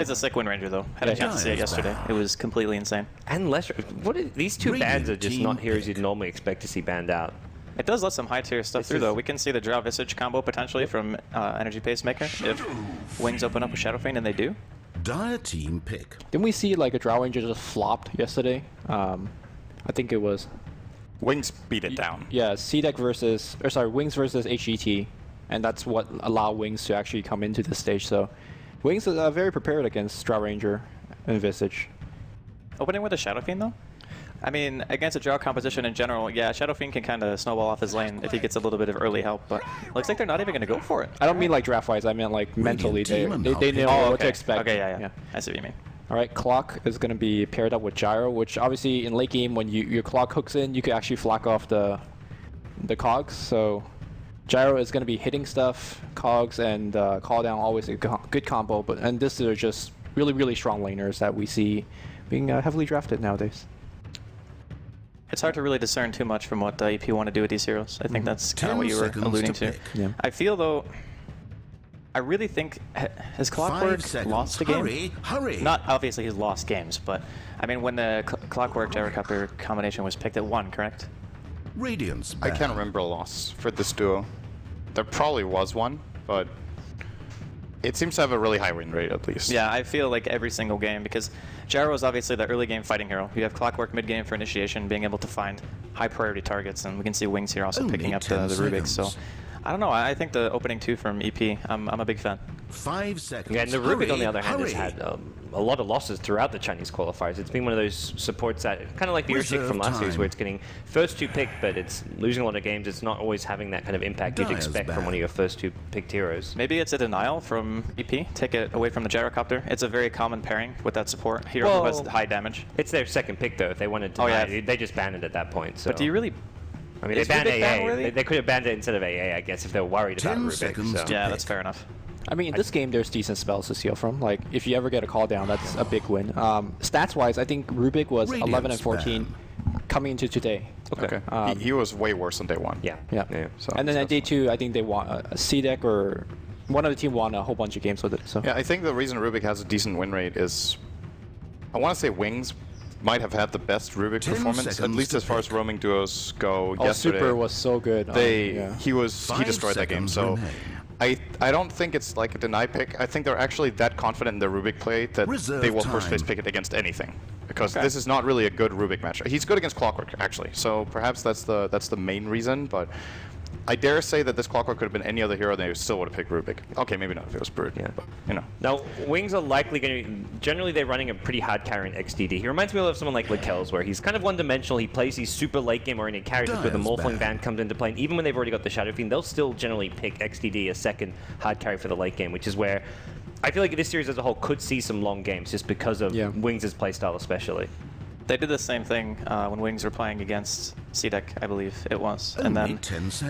It's a sick Wind Ranger though. Had a chance to see it yesterday. It was completely insane. And less. These two bans are just not heroes you'd normally expect to see banned out. It does let some high tier stuff through though. We can see the Drow Visage combo potentially from Energy Pacemaker if Wings open up with Shadow Fiend, and they do. Dire team pick. Didn't we see like a Drow Ranger just flopped yesterday? I think it was. Wings beat it down. Yeah, C-Deck versus, or sorry, Wings versus HET, and that's what allowed Wings to actually come into the stage. So, Wings is very prepared against Drow Ranger and Visage. Opening with a Shadow Fiend though? I mean, against a Drow composition in general, yeah, Shadow Fiend can kind of snowball off his lane if he gets a little bit of early help, but looks like they're not even going to go for it. I don't mean like draft-wise, I meant like mentally. They know what to expect. Okay, yeah. I see what you mean. All right, Clock is going to be paired up with Gyro, which obviously in late game, when your Clock hooks in, you can actually flack off the cogs. So Gyro is going to be hitting stuff, cogs, and call down, always a good combo. And this is just really, really strong laners that we see being heavily drafted nowadays. It's hard to really discern too much from what EP want to do with these heroes. I think that's kind of what you were alluding to. Yeah. I feel though, I really think, has Clockwork lost the game? Hurry. Not obviously he's lost games, but I mean when the Clockwork Gyrocopter combination was picked at 1, correct? Radiance. I can't remember a loss for this duo. There probably was one, but it seems to have a really high win rate at least. Yeah, I feel like every single game, because Gyro is obviously the early game fighting hero. You have Clockwork mid game for initiation, being able to find high priority targets, and we can see Wings here also picking up the Rubik. So I don't know. I think the opening 2 from EP, I'm a big fan. 5 seconds. Yeah, and the Rubik, on the other hand, has had a lot of losses throughout the Chinese qualifiers. It's been one of those supports that, kind of like the Urshik from last series, where it's getting first 2 picked, but it's losing a lot of games. It's not always having that kind of impact you'd expect from one of your first 2 picked heroes. Maybe it's a denial from EP. Take it away from the Gyrocopter. It's a very common pairing with that support hero who has high damage. It's their second pick, though. If they wanted to, they just banned it at that point. So. But do you really? I mean, they banned AA. They could have banned it instead of AA, I guess, if they were worried about Rubik. So. Yeah, that's fair enough. I mean, in this game, there's decent spells to steal from. Like, if you ever get a call down, that's a big win. Stats-wise, I think Rubik was 11 and 14 coming into today. Okay. He was way worse on day 1. Yeah. So and then at day 2, I think they won a C-Deck, or one of the team won a whole bunch of games with it. So. Yeah, I think the reason Rubik has a decent win rate is, I want to say Wings might have had the best Rubik performance, at least as far as roaming duos go yesterday. Super was so good. He destroyed that game. So I don't think it's like a deny pick. I think they're actually that confident in their Rubik play that they will first phase pick it against anything, because this is not really a good Rubik matchup. He's good against Clockwork actually, so perhaps that's the main reason. But I dare say that this Clockwork could have been any other hero, they still would have picked Rubik. Okay, maybe not if it was Brood, but you know. Now, Wings are likely going to generally they're running a pretty hard carry in XDD. He reminds me of someone like Lakel's, where he's kind of one-dimensional. He plays these super late game-oriented characters where the Morphling ban comes into play, and even when they've already got the Shadow Fiend, they'll still generally pick XDD as second hard carry for the late game, which is where I feel like this series as a whole could see some long games just because of Wings' playstyle especially. They did the same thing when Wings were playing against C-Deck, I believe it was. And then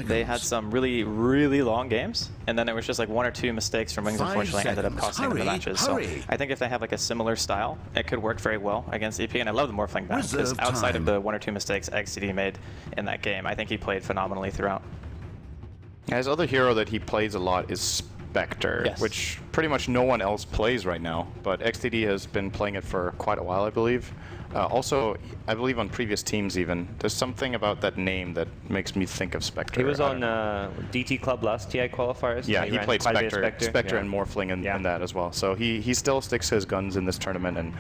they had some really, really long games. And then it was just like 1 or 2 mistakes from Wings, unfortunately, ended up costing them the matches. So I think if they have like a similar style, it could work very well against EP. And I love the Morphling ban, because outside of the 1 or 2 mistakes XCD made in that game, I think he played phenomenally throughout. His other hero that he plays a lot is Spectre, which pretty much no one else plays right now. But XDD has been playing it for quite a while, I believe. Also, I believe on previous teams even, there's something about that name that makes me think of Spectre. He was on DT Club last TI qualifiers. Yeah, he played Spectre and Morphling in that as well. So he still sticks his guns in this tournament, and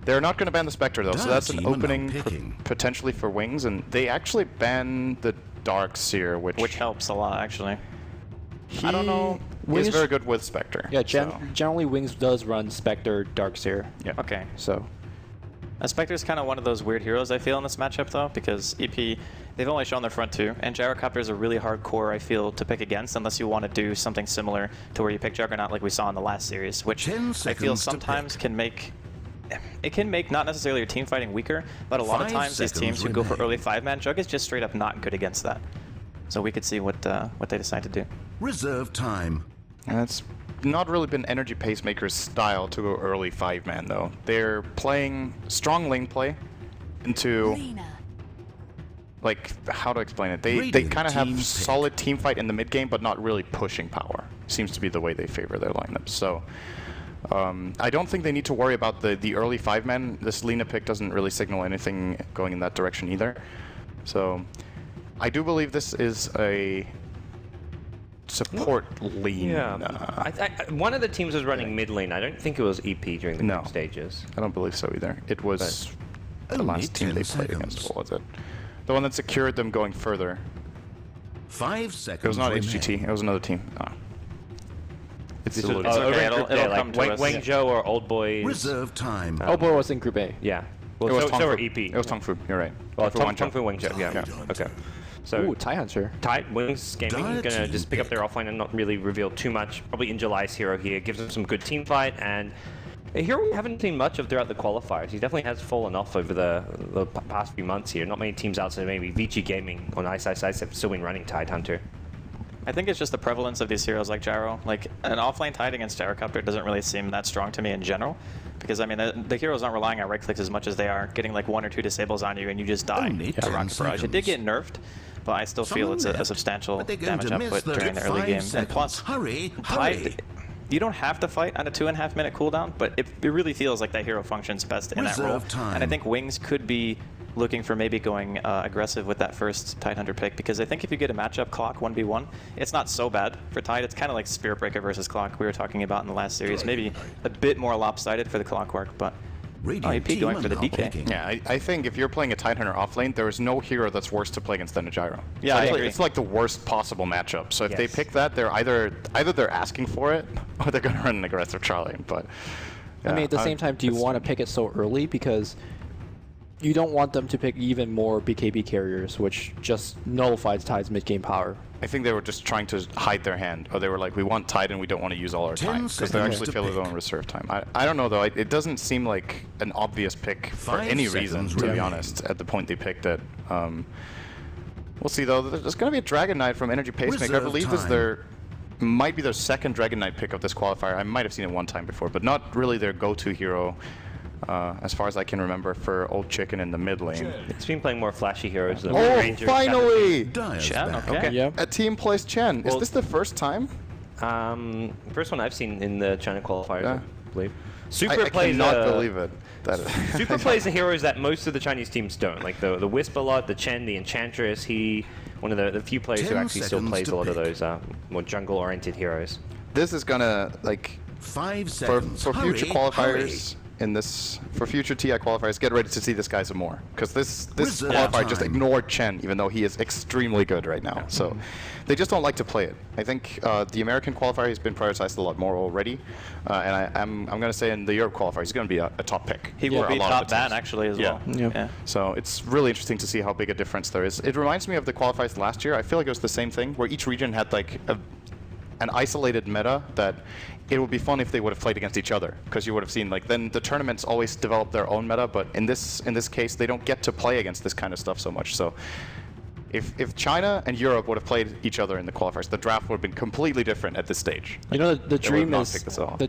they're not going to ban the Spectre though, so that's an opening potentially for Wings, and they actually ban the Darkseer, which helps a lot actually. I don't know. He's very good with Spectre. Yeah, generally Wings does run Spectre, Darkseer. Yeah. Okay. So. Spectre's kind of one of those weird heroes I feel in this matchup though, because EP, they've only shown their front 2, and Gyrocopter is a really hard core I feel to pick against unless you want to do something similar to where you pick Juggernaut like we saw in the last series, which I feel sometimes can make not necessarily your team fighting weaker, but a lot of times these teams who go for early 5-man, Jug is just straight up not good against that. So we could see what they decide to do. Reserve time. And that's not really been Energy Pacemaker's style to go early 5-man though. They're playing strong lane play into, like, how to explain it? They kind of have solid team fight in the mid game, but not really pushing power. Seems to be the way they favor their lineups. So I don't think they need to worry about the early 5-man. This Lina pick doesn't really signal anything going in that direction either. So I do believe this is a support lane. Yeah. One of the teams was running mid lane. I don't think it was EP during the group stages. I don't believe so either. It was the last team they played against. What was it? The one that secured them going further. 5 seconds. It was not remain. HGT. It was another team. It's It's still okay, it'll come to us. Wangzhou or Old Boys. Reserve time. Oh boy, was in Group A. Yeah. It Well, was so were Tongfu. EP. It was Tongfu. You're right. Well, Tongfu, Tongfu, Wangzhou. Yeah. Okay. So Ooh, Tai Hunter. Tide, Wings Gaming, Dire gonna team just pick up their pick. offlane and not really reveal too much. Probably in July's hero here. Gives them some good team fight, and a hero we haven't seen much of throughout the qualifiers. He definitely has fallen off over the past few months here. Not many teams outside maybe Vici Gaming on Ice have still been running Tide Hunter. I think it's just the prevalence of these heroes like Gyro. Like, an offlane Tide against Gyrocopter doesn't really seem that strong to me in general. Because, I mean, the heroes aren't relying on right clicks as much as they are getting like 1 or 2 disables on you and you just die Only to 10 Rocket Barrage. It did get nerfed, but I still feel it's a substantial But they're going damage to miss output the during the early 5 game. And seconds. plus, Hurry, Tide, hurry. you don't have to fight on a 2.5 minute cooldown, but it really feels like that hero functions best in that role. Reserve time. And I think Wings could be looking for maybe going aggressive with that first Tide Hunter pick, because I think if you get a matchup Clock 1v1, it's not so bad for Tide. It's kind of like Spirit Breaker versus Clock we were talking about in the last series. Maybe a bit more lopsided for the Clockwork, but Radiant EP going team for the are now DK. picking. Yeah, I think if you're playing a Tide Hunter offlane, there is no hero that's worse to play against than a Gyro. Yeah, I agree. It's like the worst possible matchup. So if they Yes. pick that, they're either they're asking for it or they're going to run an aggressive Charlie. But I mean, at the same time, do you want to pick it so early? Because you don't want them to pick even more BKB carriers, which just nullifies Tide's mid-game power. I think they were just trying to hide their hand, or they were like, we want Tide and we don't want to use all our 10 time because they seconds actually to feel their pick. own reserve time. I don't know though. It doesn't seem like an obvious pick for 5 any reason, seconds to be remain. honest. At the point they picked it, we'll see though. There's going to be a Dragon Knight from Energy Pacemaker. I Reserve believe this time. might be their second Dragon Knight pick of this qualifier. I might have seen it one time before, but not really their go-to hero. As far as I can remember, for Old Chicken in the mid lane. It's been playing more flashy heroes than Oh, Ranger. finally! Dire's Chen, back. okay. Yeah. A team plays Chen. Well- Is this the first time? First one I've seen in the China qualifiers, Yeah. I believe. I Super plays cannot believe it. That is Super plays the heroes that most of the Chinese teams don't, like the Wisp a lot, the Chen, the Enchantress. One of the few players who 10 actually still seconds plays to a lot of pick. those This more jungle-oriented heroes. is gonna, like, 5 for seconds. future Hurry, qualifiers for future TI qualifiers, get ready to see this guy some more, because this Reserve qualifier just time. ignored Chen, even though he is extremely good right now. So they just don't like to play it. I think the American qualifier has been prioritized a lot more already, and I'm gonna say in the Europe qualifier he's gonna be a top pick. he for will a be lot of top the teams. ban actually as Yeah. well. Yeah. So it's really interesting to see how big a difference there is. It reminds me of the qualifiers last year. I feel like it was the same thing, where each region had like an isolated meta that it would be fun if they would have played against each other, because you would have seen like then the tournaments always develop their own meta, but in this case they don't get to play against this kind of stuff so much. So if China and Europe would have played each other in the qualifiers, the draft would have been completely different at this stage. You know, the They would dream not is pick this off. they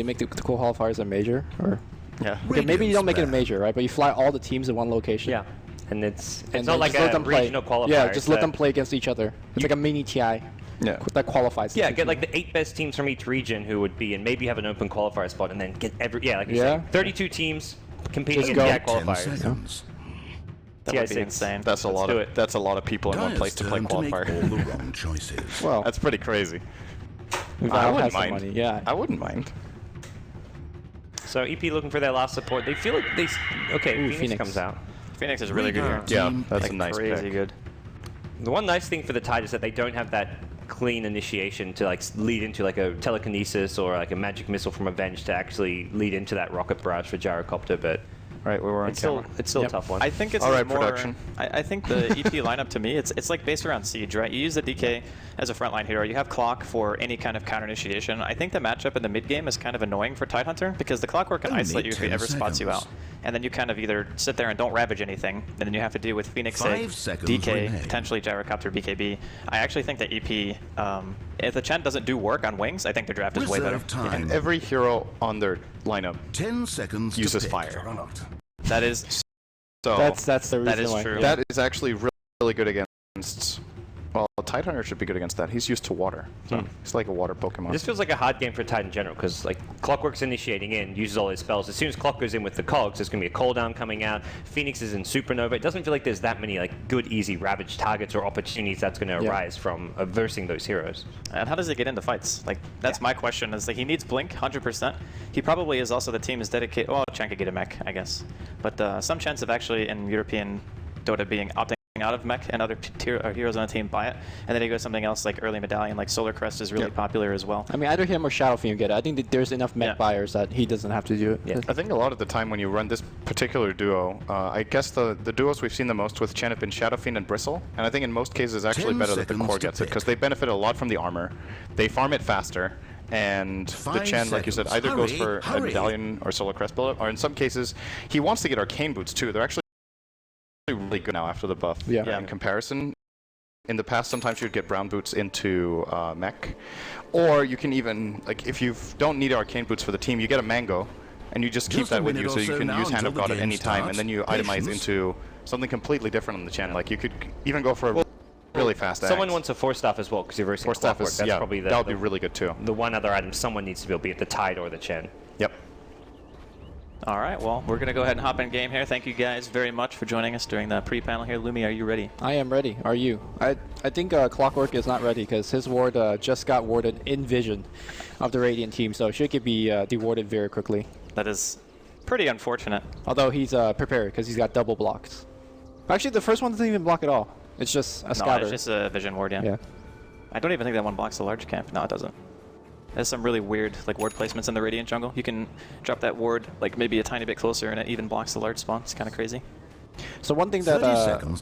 make the qualifiers a major, or Yeah. okay, maybe you don't make it a back. major, right? But you fly all the teams in one location. Yeah, and it's And not then like just let a them play. regional qualifier. Yeah, just let that- them play against each other. It's like a mini TI. Yeah. That qualifies. the Yeah, two get teams. like the 8 best teams from each region who would be, and maybe have an open qualifier spot, and then get like you Yeah. said, 32 teams competing Just in go. TI 10 qualifiers. seconds. That would be TI6. insane. That's a Let's lot do of it. that's a lot of people in one Dire's place to play turn to make all qualifier. the wrong choices. Well, That's pretty crazy. Valve I wouldn't has some mind. money. Yeah. I wouldn't mind. So EP looking for their last support. They feel like Ooh, Phoenix comes out. Phoenix is really good here. Radiant Yeah, team that's Like a nice crazy pick. good. The one nice thing for the Tide is that they don't have that clean initiation to like lead into like a telekinesis or like a magic missile from Avenge to actually lead into that rocket barrage for Gyrocopter, but Right, we were on it's still camera. a tough one. I think it's All right, more. production. I think the EP lineup to me, it's like based around Siege, right? You use the DK as a frontline hero. You have Clock for any kind of counter initiation. I think the matchup in the mid game is kind of annoying for Tide Hunter because the Clockwork can Only isolate you if he 10 ever spots you out, seconds. and then you kind of either sit there and don't ravage anything, and then you have to deal with Phoenix, 5 seconds DK, remain. potentially Gyrocopter, BKB. I actually think that EP, if the Chen doesn't do work on Wings, I think the draft is way better. Reserve time. Every hero on their lineup 10 seconds to uses pick. fire. That is So That's the reason That is why. true. Yeah. that is actually really good against Well, Tidehunter should be good against that. He's used to water. So he's like a water Pokemon. This feels like a hard game for Tide in general, because like Clockwork's initiating in, uses all his spells. As soon as Clock goes in with the cogs, there's going to be a cooldown coming out. Phoenix is in Supernova. It doesn't feel like there's that many like good, easy Ravage targets or opportunities that's going to arise from versing those heroes. And how does he get into fights? Like, that's my question, is that he needs Blink, 100%. He probably is also the team is dedicated. Well, Chen could get a mech, I guess. But some chance of actually in European Dota being opting out of mech and other heroes on the team buy it, and then he goes something else like early medallion, like Solar Crest is really popular as well. I mean, either him or Shadow Fiend get it. I think that there's enough mech buyers that he doesn't have to do it. I think a lot of the time when you run this particular duo, I guess the duos we've seen the most with Chen have been Shadow Fiend and Bristle, and I think in most cases it's actually better that the core gets it, because they benefit a lot from the armor, they farm it faster, and the Chen, like you said, either goes for a medallion or Solar Crest build, or in some cases, he wants to get Arcane Boots too. They're actually really good now after the buff in comparison. In the past, sometimes you'd get brown boots into mech, or you can even, like, if you don't need Arcane Boots for the team, you get a Mango, and you just keep that with you, so you can use Hand of God at any time, and then you itemize into something completely different on the Chen. Like, you could even go for a really fast Someone axe. wants a Force Staff as well, because you're versing Force Staff Clockwork. is, That's probably that would be really good too. The one other item someone needs to be able, be it the Tide or the Chen. Yep. All right, well, we're going to go ahead and hop in game here. Thank you guys very much for joining us during the pre-panel here. Lumi, are you ready? I am ready. Are you? I think Clockwork is not ready because his ward just got warded in vision of the Radiant team, so should be dewarded very quickly. That is pretty unfortunate. Although he's prepared because he's got double blocks. Actually, the first one doesn't even block at all. It's just a scouter. No, it's just a vision ward, yeah. I don't even think that one blocks the large camp. No, it doesn't. There's some really weird like ward placements in the Radiant jungle. You can drop that ward like maybe a tiny bit closer and it even blocks the large spawn. It's kind of crazy. So one thing that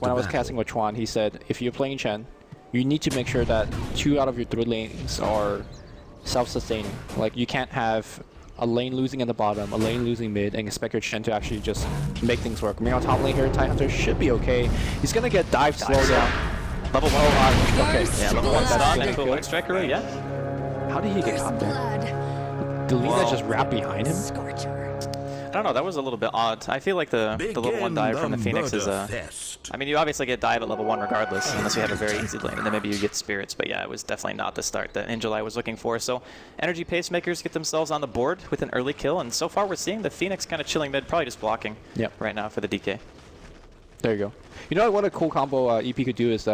when I was casting with Chuan, he said if you're playing Chen, you need to make sure that 2 out of your 3 lanes are self-sustaining. Like you can't have a lane losing at the bottom, a lane losing mid, and expect your Chen to actually just make things work. Me on top lane here, Tidehunter should be okay. He's gonna get dive slow down. Level 1. Okay. Yeah, level 1 stun into a Wing Striker, yeah. How did he get caught there? Did Lina just wrap behind him? I don't know, that was a little bit odd. I feel like the level 1 dive from the Phoenix is I mean, you obviously get dive at level 1 regardless, unless you have a very easy lane, and then maybe you get spirits, but yeah, it was definitely not the start that Injuly was looking for. So Energy Pacemakers get themselves on the board with an early kill, and so far we're seeing the Phoenix kind of chilling mid, probably just blocking right now for the DK. There you go. You know what a cool combo EP could do is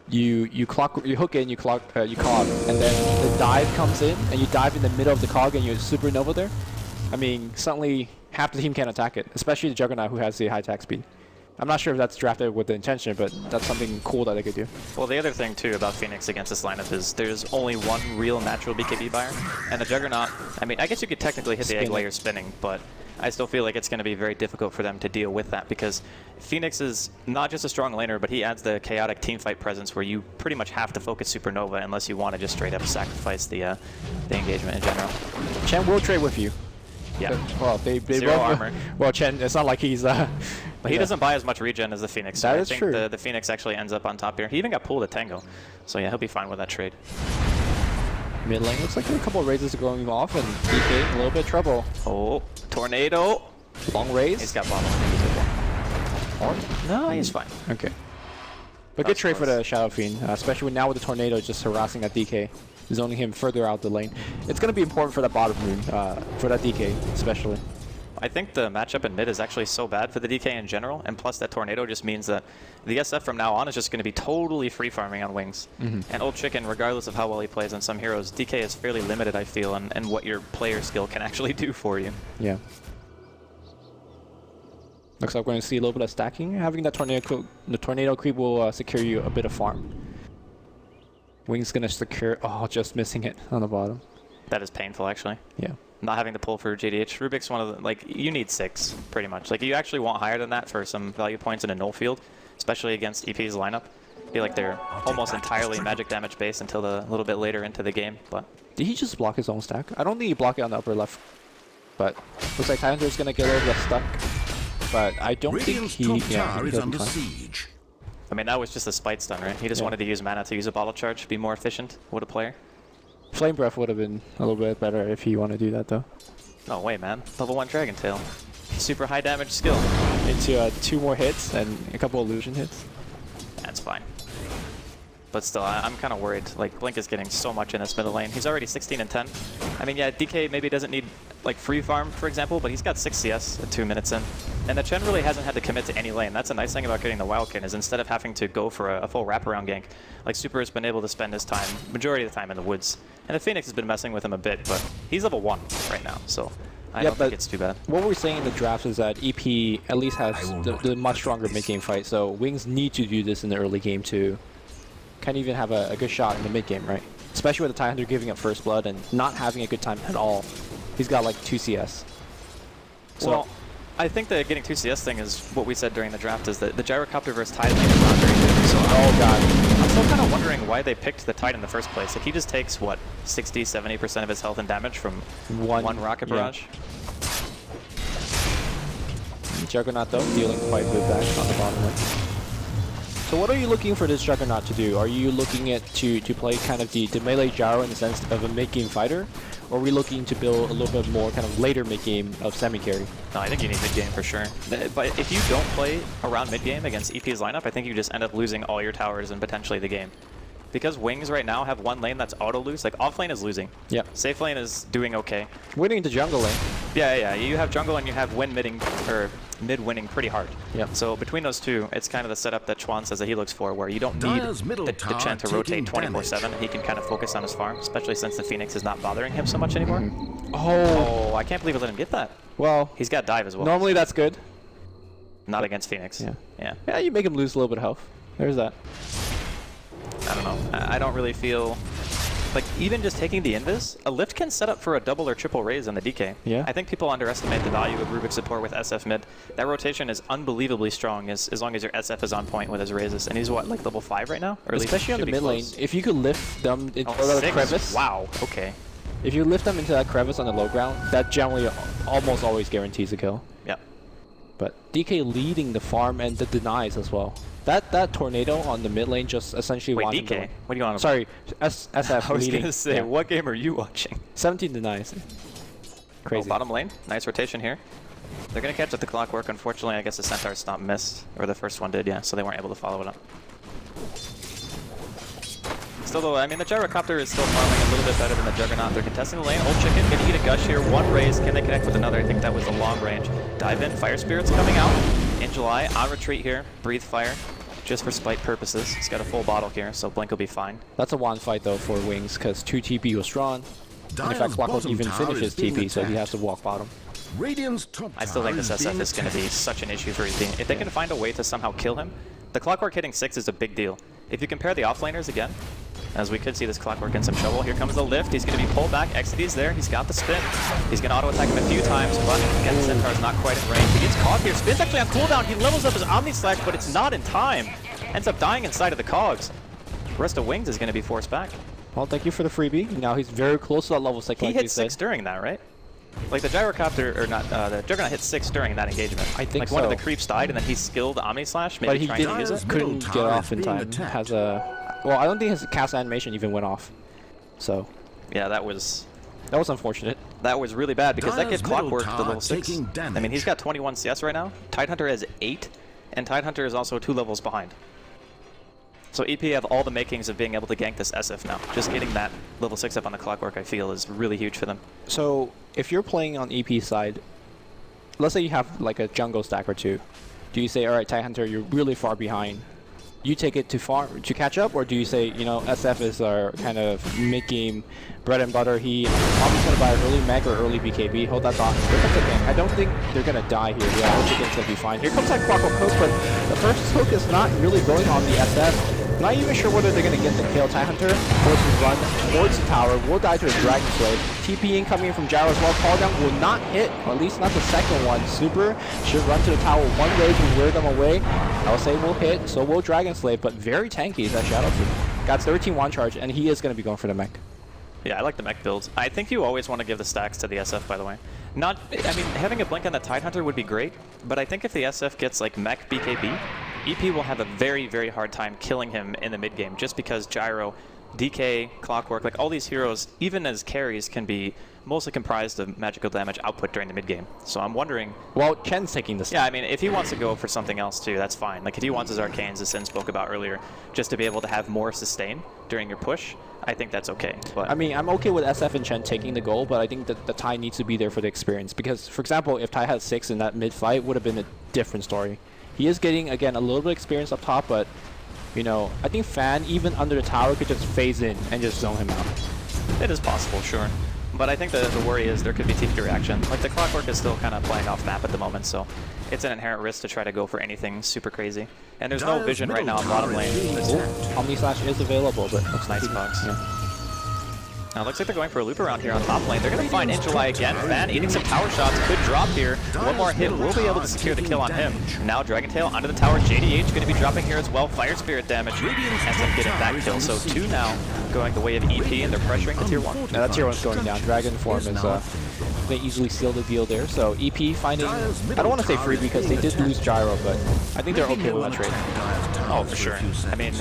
you hook in, you cog, and then the dive comes in, and you dive in the middle of the cog, and you supernova there. I mean, suddenly half the team can't attack it, especially the Juggernaut who has the high attack speed. I'm not sure if that's drafted with the intention, but that's something cool that they could do. Well, the other thing too about Phoenix against this lineup is there's only one real natural BKB buyer, and the Juggernaut, I mean, I guess you could technically hit the egg while you're spinning, but I still feel like it's going to be very difficult for them to deal with that because Phoenix is not just a strong laner, but he adds the chaotic teamfight presence where you pretty much have to focus Supernova unless you want to just straight up sacrifice the engagement in general. Chen will trade with you. Yeah. Well, they Zero armor. Well, Chen, it's not like he's but he doesn't buy as much regen as the Phoenix. So that I is think true. The Phoenix actually ends up on top here. He even got pulled at Tango. So yeah, he'll be fine with that trade. Mid lane looks like a couple of raises are going off, and DK in a little bit of trouble. Oh, Tornado. Long raise. He's got bottom. No, he's fine. Okay. But good trade for the Shadow Fiend, especially now with the Tornado just harassing that DK, zoning him further out the lane. It's going to be important for that bottom rune, for that DK especially. I think the matchup in mid is actually so bad for the DK in general, and plus that Tornado just means that the SF from now on is just going to be totally free farming on wings. And Old Chicken, regardless of how well he plays on some heroes, DK is fairly limited, I feel, and what your player skill can actually do for you. Yeah. Looks like we're going to see a little bit of stacking. Having that tornado creep will secure you a bit of farm. Wings going to secure, oh, just missing it on the bottom. That is painful, actually. Yeah. Not having to pull for JDH. Rubik's one of the, like, you need 6, pretty much. Like, you actually want higher than that for some value points in a null field, especially against EP's lineup. I feel like they're almost entirely magic damage based until a little bit later into the game, but... Did he just block his own stack? I don't think he blocked it on the upper left, but looks like Tidehunter's going to get a little bit stuck. But I don't think he... Yeah, is under siege. I mean, that was just a spite stun, right? He just wanted to use mana to use a bottle charge, be more efficient with a player. Flame Breath would have been a little bit better if he wanted to do that, though. No way, man. Level 1 Dragon Tail. Super high damage skill. Into 2 more hits and a couple illusion hits. That's fine. But still, I'm kind of worried. Like, Blink is getting so much in this middle lane. He's already 16 and 10. I mean, yeah, DK maybe doesn't need, like, free farm, for example, but he's got 6 CS at 2 minutes in. And the Chen really hasn't had to commit to any lane. That's a nice thing about getting the Wildkin, is instead of having to go for a full wraparound gank, like, Super has been able to spend his time, majority of the time, in the woods. And the Phoenix has been messing with him a bit, but he's level 1 right now, so I don't think it's too bad. What we're saying in the draft is that EP at least has the much stronger mid-game fight, so Wings need to do this in the early game to kind of even have a good shot in the mid-game, right? Especially with the Tidehunter giving up first blood and not having a good time at all. He's got like 2 CS. So, well, I think the getting 2 CS thing is what we said during the draft, is that the Gyrocopter versus Titan is not very good. So I'm still kind of wondering why they picked the Titan in the first place. Like, he just takes, what, 60-70% of his health and damage from one rocket barrage? Juggernaut though, dealing quite good back on the bottom lane. So what are you looking for this Juggernaut to do? Are you looking at to play kind of the melee gyro in the sense of a mid-game fighter? Or are we looking to build a little bit more kind of later mid-game of semi-carry? No, I think you need mid-game for sure. But if you don't play around mid-game against EP's lineup, I think you just end up losing all your towers and potentially the game. Because Wings right now have one lane that's auto-lose, like off lane is losing. Yep. Safe lane is doing okay. Winning into jungle lane. Yeah. You have jungle and you have mid winning pretty hard. Yep. So between those two, it's kind of the setup that Chuan says that he looks for, where you don't need the Chen to rotate 24/7, and he can kind of focus on his farm, especially since the Phoenix is not bothering him so much anymore. Oh, I can't believe we let him get that. Well, he's got dive as well. Normally that's good. Not against Phoenix. Yeah, you make him lose a little bit of health. There's that. I don't know. I don't really feel like even just taking the invis, a lift can set up for a double or triple raise on the DK. Yeah. I think people underestimate the value of Rubik's support with SF mid. That rotation is unbelievably strong as long as your SF is on point with his raises. And he's what, like level 5 right now? Or especially on the mid lane. If you could lift them into that crevice. Wow, okay. If you lift them into that crevice on the low ground, that generally almost always guarantees a kill. Yeah. But DK leading the farm and the denies as well. That tornado on the mid lane just essentially won. Wait, DK? What do you want? Sorry, SF I was leading. Gonna say, what game are you watching? 17 denies. Crazy. Oh, bottom lane, nice rotation here. They're gonna catch at the clockwork. Unfortunately, I guess the Centaur stop missed, or the first one did, yeah. So they weren't able to follow it up. Still though, I mean, the Gyrocopter is still farming a little bit better than the Juggernaut. They're contesting the lane. Old Chicken gonna eat a gush here. One raise. Can they connect with another? I think that was the long range. Dive in. Fire Spirit's coming out. In July, on retreat here. Breathe Fire. Just for spite purposes. He's got a full bottle here, so Blink will be fine. That's a one fight though for Wings, because 2 TP was drawn. And in fact, Clockwork even finishes TP, so he has to walk bottom. I still think this SF is going to be such an issue for his team. If they can find a way to somehow kill him, the Clockwork hitting 6 is a big deal. If you compare the offlaners again, as we could see this Clockwork in some trouble. Here comes the lift. He's going to be pulled back. XD's there. He's got the spin. He's going to auto-attack him a few times, but again, the Centaur's not quite in range. He gets caught here. Spin's actually on cooldown. He levels up his Omni Slash, but it's not in time. Ends up dying inside of the cogs. The rest of Wings is going to be forced back. Well, thank you for the freebie. Now he's very close to that level 6. He hit 6 during that, right? Like the Gyrocopter, or not, the Juggernaut hit 6 during that engagement. I think like one of the creeps died, and then he skilled Omni Slash, maybe trying to use it. Couldn't get off in time. Has a... Well, I don't think his cast animation even went off. So... Yeah, that was unfortunate. That was really bad, because that gets Clockwork to level 6. I mean, he's got 21 CS right now. Tidehunter has 8, and Tidehunter is also 2 levels behind. So EP have all the makings of being able to gank this SF now. Just getting that level 6 up on the Clockwork, I feel, is really huge for them. So, if you're playing on EP side, let's say you have like a jungle stack or 2. Do you say, alright, Tidehunter, you're really far behind. You take it to catch up, or do you say, you know, SF is our kind of mid-game bread and butter. He probably going to buy early mech or early BKB. Hold that thought. Here comes the gank. I don't think they're going to die here. Yeah, Old Chicken's going to be fine. Here comes that Clockwork hook, but the first hook is not really going on the SF. Not even sure whether they're going to get the kill. Tidehunter forces run towards the tower, will die to a Dragon Slave. TP incoming from Gyro as well. Call down will not hit, or at least not the second one. Super should run to the tower one way to wear them away. I'll say will hit, so will Dragon Slave, but very tanky is that Shadow Flute. Got 13 one charge, and he is going to be going for the mech. Yeah, I like the mech builds. I think you always want to give the stacks to the SF, by the way. I mean, having a blink on the Tidehunter would be great, but I think if the SF gets like mech BKB, EP will have a very, very hard time killing him in the mid game, just because Gyro, DK, Clockwork, like all these heroes, even as carries, can be mostly comprised of magical damage output during the mid game. So I'm wondering. Well, Chen's taking this. Yeah, I mean, if he wants to go for something else too, that's fine. Like if he wants his arcanes, as Sin spoke about earlier, just to be able to have more sustain during your push, I think that's okay. But I mean, I'm okay with SF and Chen taking the goal, but I think that the Tai needs to be there for the experience. Because, for example, if Tai had 6 in that mid fight, would have been a different story. He is getting, again, a little bit of experience up top, but, you know, I think Fan, even under the tower, could just phase in and just zone him out. it is possible, sure. But I think the worry is there could be TP reaction. Like the Clockwork is still kind of playing off map at the moment, so it's an inherent risk to try to go for anything super crazy. And there's no vision right now on bottom lane. Omni Slash is available, but looks Nice bugs. Yeah. Now it looks like they're going for a loop around here on top lane. They're going to find Injuly again. Fan eating some tower shots. Could drop here. One more hit will be able to secure the kill on him. Now Dragon Tail onto the tower. JDH going to be dropping here as well. Fire Spirit damage. Ends up getting that kill. So 2 now going the way of EP, and they're pressuring the tier 1. Yeah, that tier 1's going down. Dragon form is they easily seal the deal there. So EP finding, I don't want to say free because they did lose Gyro, but I think they're okay with that trade. Oh, for sure. I mean,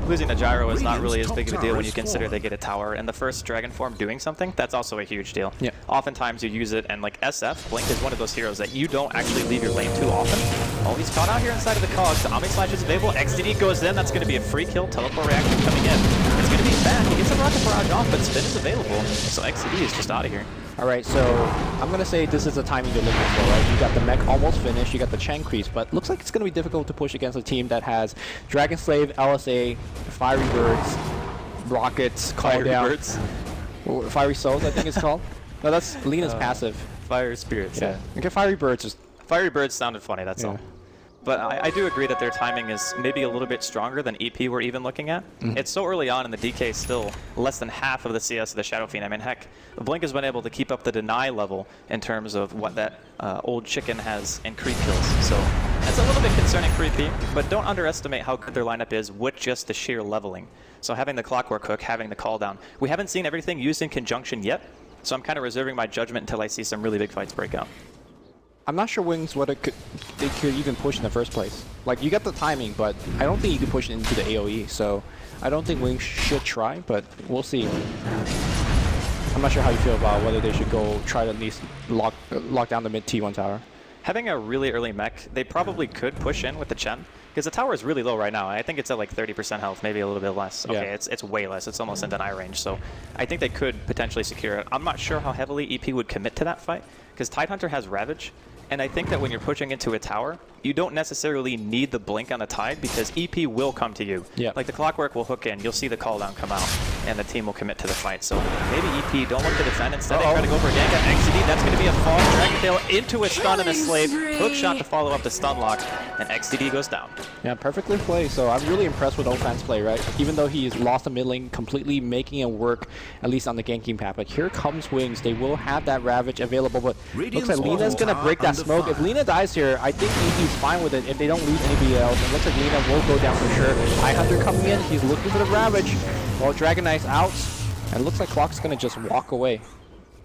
losing the Gyro is not really as big of a deal when you consider they get a tower. And the first Dragon form doing something, that's also a huge deal. Yeah. Oftentimes you use it, and like SF, Blink is one of those heroes that you don't actually leave your lane too often. Oh, he's caught out here inside of the cogs. The Omni Slash is available. XDD goes in. That's going to be a free kill. Teleport reaction coming in. It's going to be bad. He gets a Rocket Barrage off, but Spin is available. So XDD is just out of here. All right, so I'm going to say this is the timing you're looking for, right? You got the mech almost finished, you got the Chen crease, but looks like it's going to be difficult to push against a team that has Dragon Slave, LSA, Fiery Birds, Rockets, Call Down. Fiery Souls, I think it's called. No, that's Lena's passive. Fire Spirits, yeah. Okay, Fiery Birds is... Fiery Birds sounded funny, that's all. But I do agree that their timing is maybe a little bit stronger than EP we're even looking at. It's so early on, and the DK is still less than half of the CS of the Shadow Fiend. I mean, heck, Blink has been able to keep up the deny level in terms of what that old chicken has in creep kills. So that's a little bit concerning for EP, but don't underestimate how good their lineup is with just the sheer leveling. So having the Clockwork Hook, having the call down. We haven't seen everything used in conjunction yet, so I'm kind of reserving my judgment until I see some really big fights break out. I'm not sure Wings what they could even push in the first place. Like, you got the timing, but I don't think you could push it into the AoE, so I don't think Wings should try, but we'll see. I'm not sure how you feel about whether they should go try to at least lock down the mid T1 tower. Having a really early mech, they probably could push in with the Chen, because the tower is really low right now. I think it's at like 30% health, maybe a little bit less. Okay, Yeah. it's way less. It's almost in deny range, so I think they could potentially secure it. I'm not sure how heavily EP would commit to that fight, because Tidehunter has Ravage, and I think that when you're pushing into a tower, you don't necessarily need the blink on the Tide, because EP will come to you. Yeah. Like the Clockwork will hook in, you'll see the call down come out, and the team will commit to the fight. So maybe EP don't look to defend, instead they try to go for a gank at XCD. That's going to be a fall. Dragon Tail into a stun and a slave. Hook shot to follow up the stun lock, and XCD goes down. Yeah, perfectly played. So I'm really impressed with Ofan's play, right? Even though he's lost the mid lane, completely making it work, at least on the ganking path. But here comes Wings. They will have that Ravage available, but looks like Lena's going to break that smoke. If Lena dies here, I think he's fine with it if they don't lose anybody else. It looks like Lena will go down for sure. Tidehunter coming in. He's looking for the Ravage. Well, Dragon Knight's out. And it looks like Clock's going to just walk away.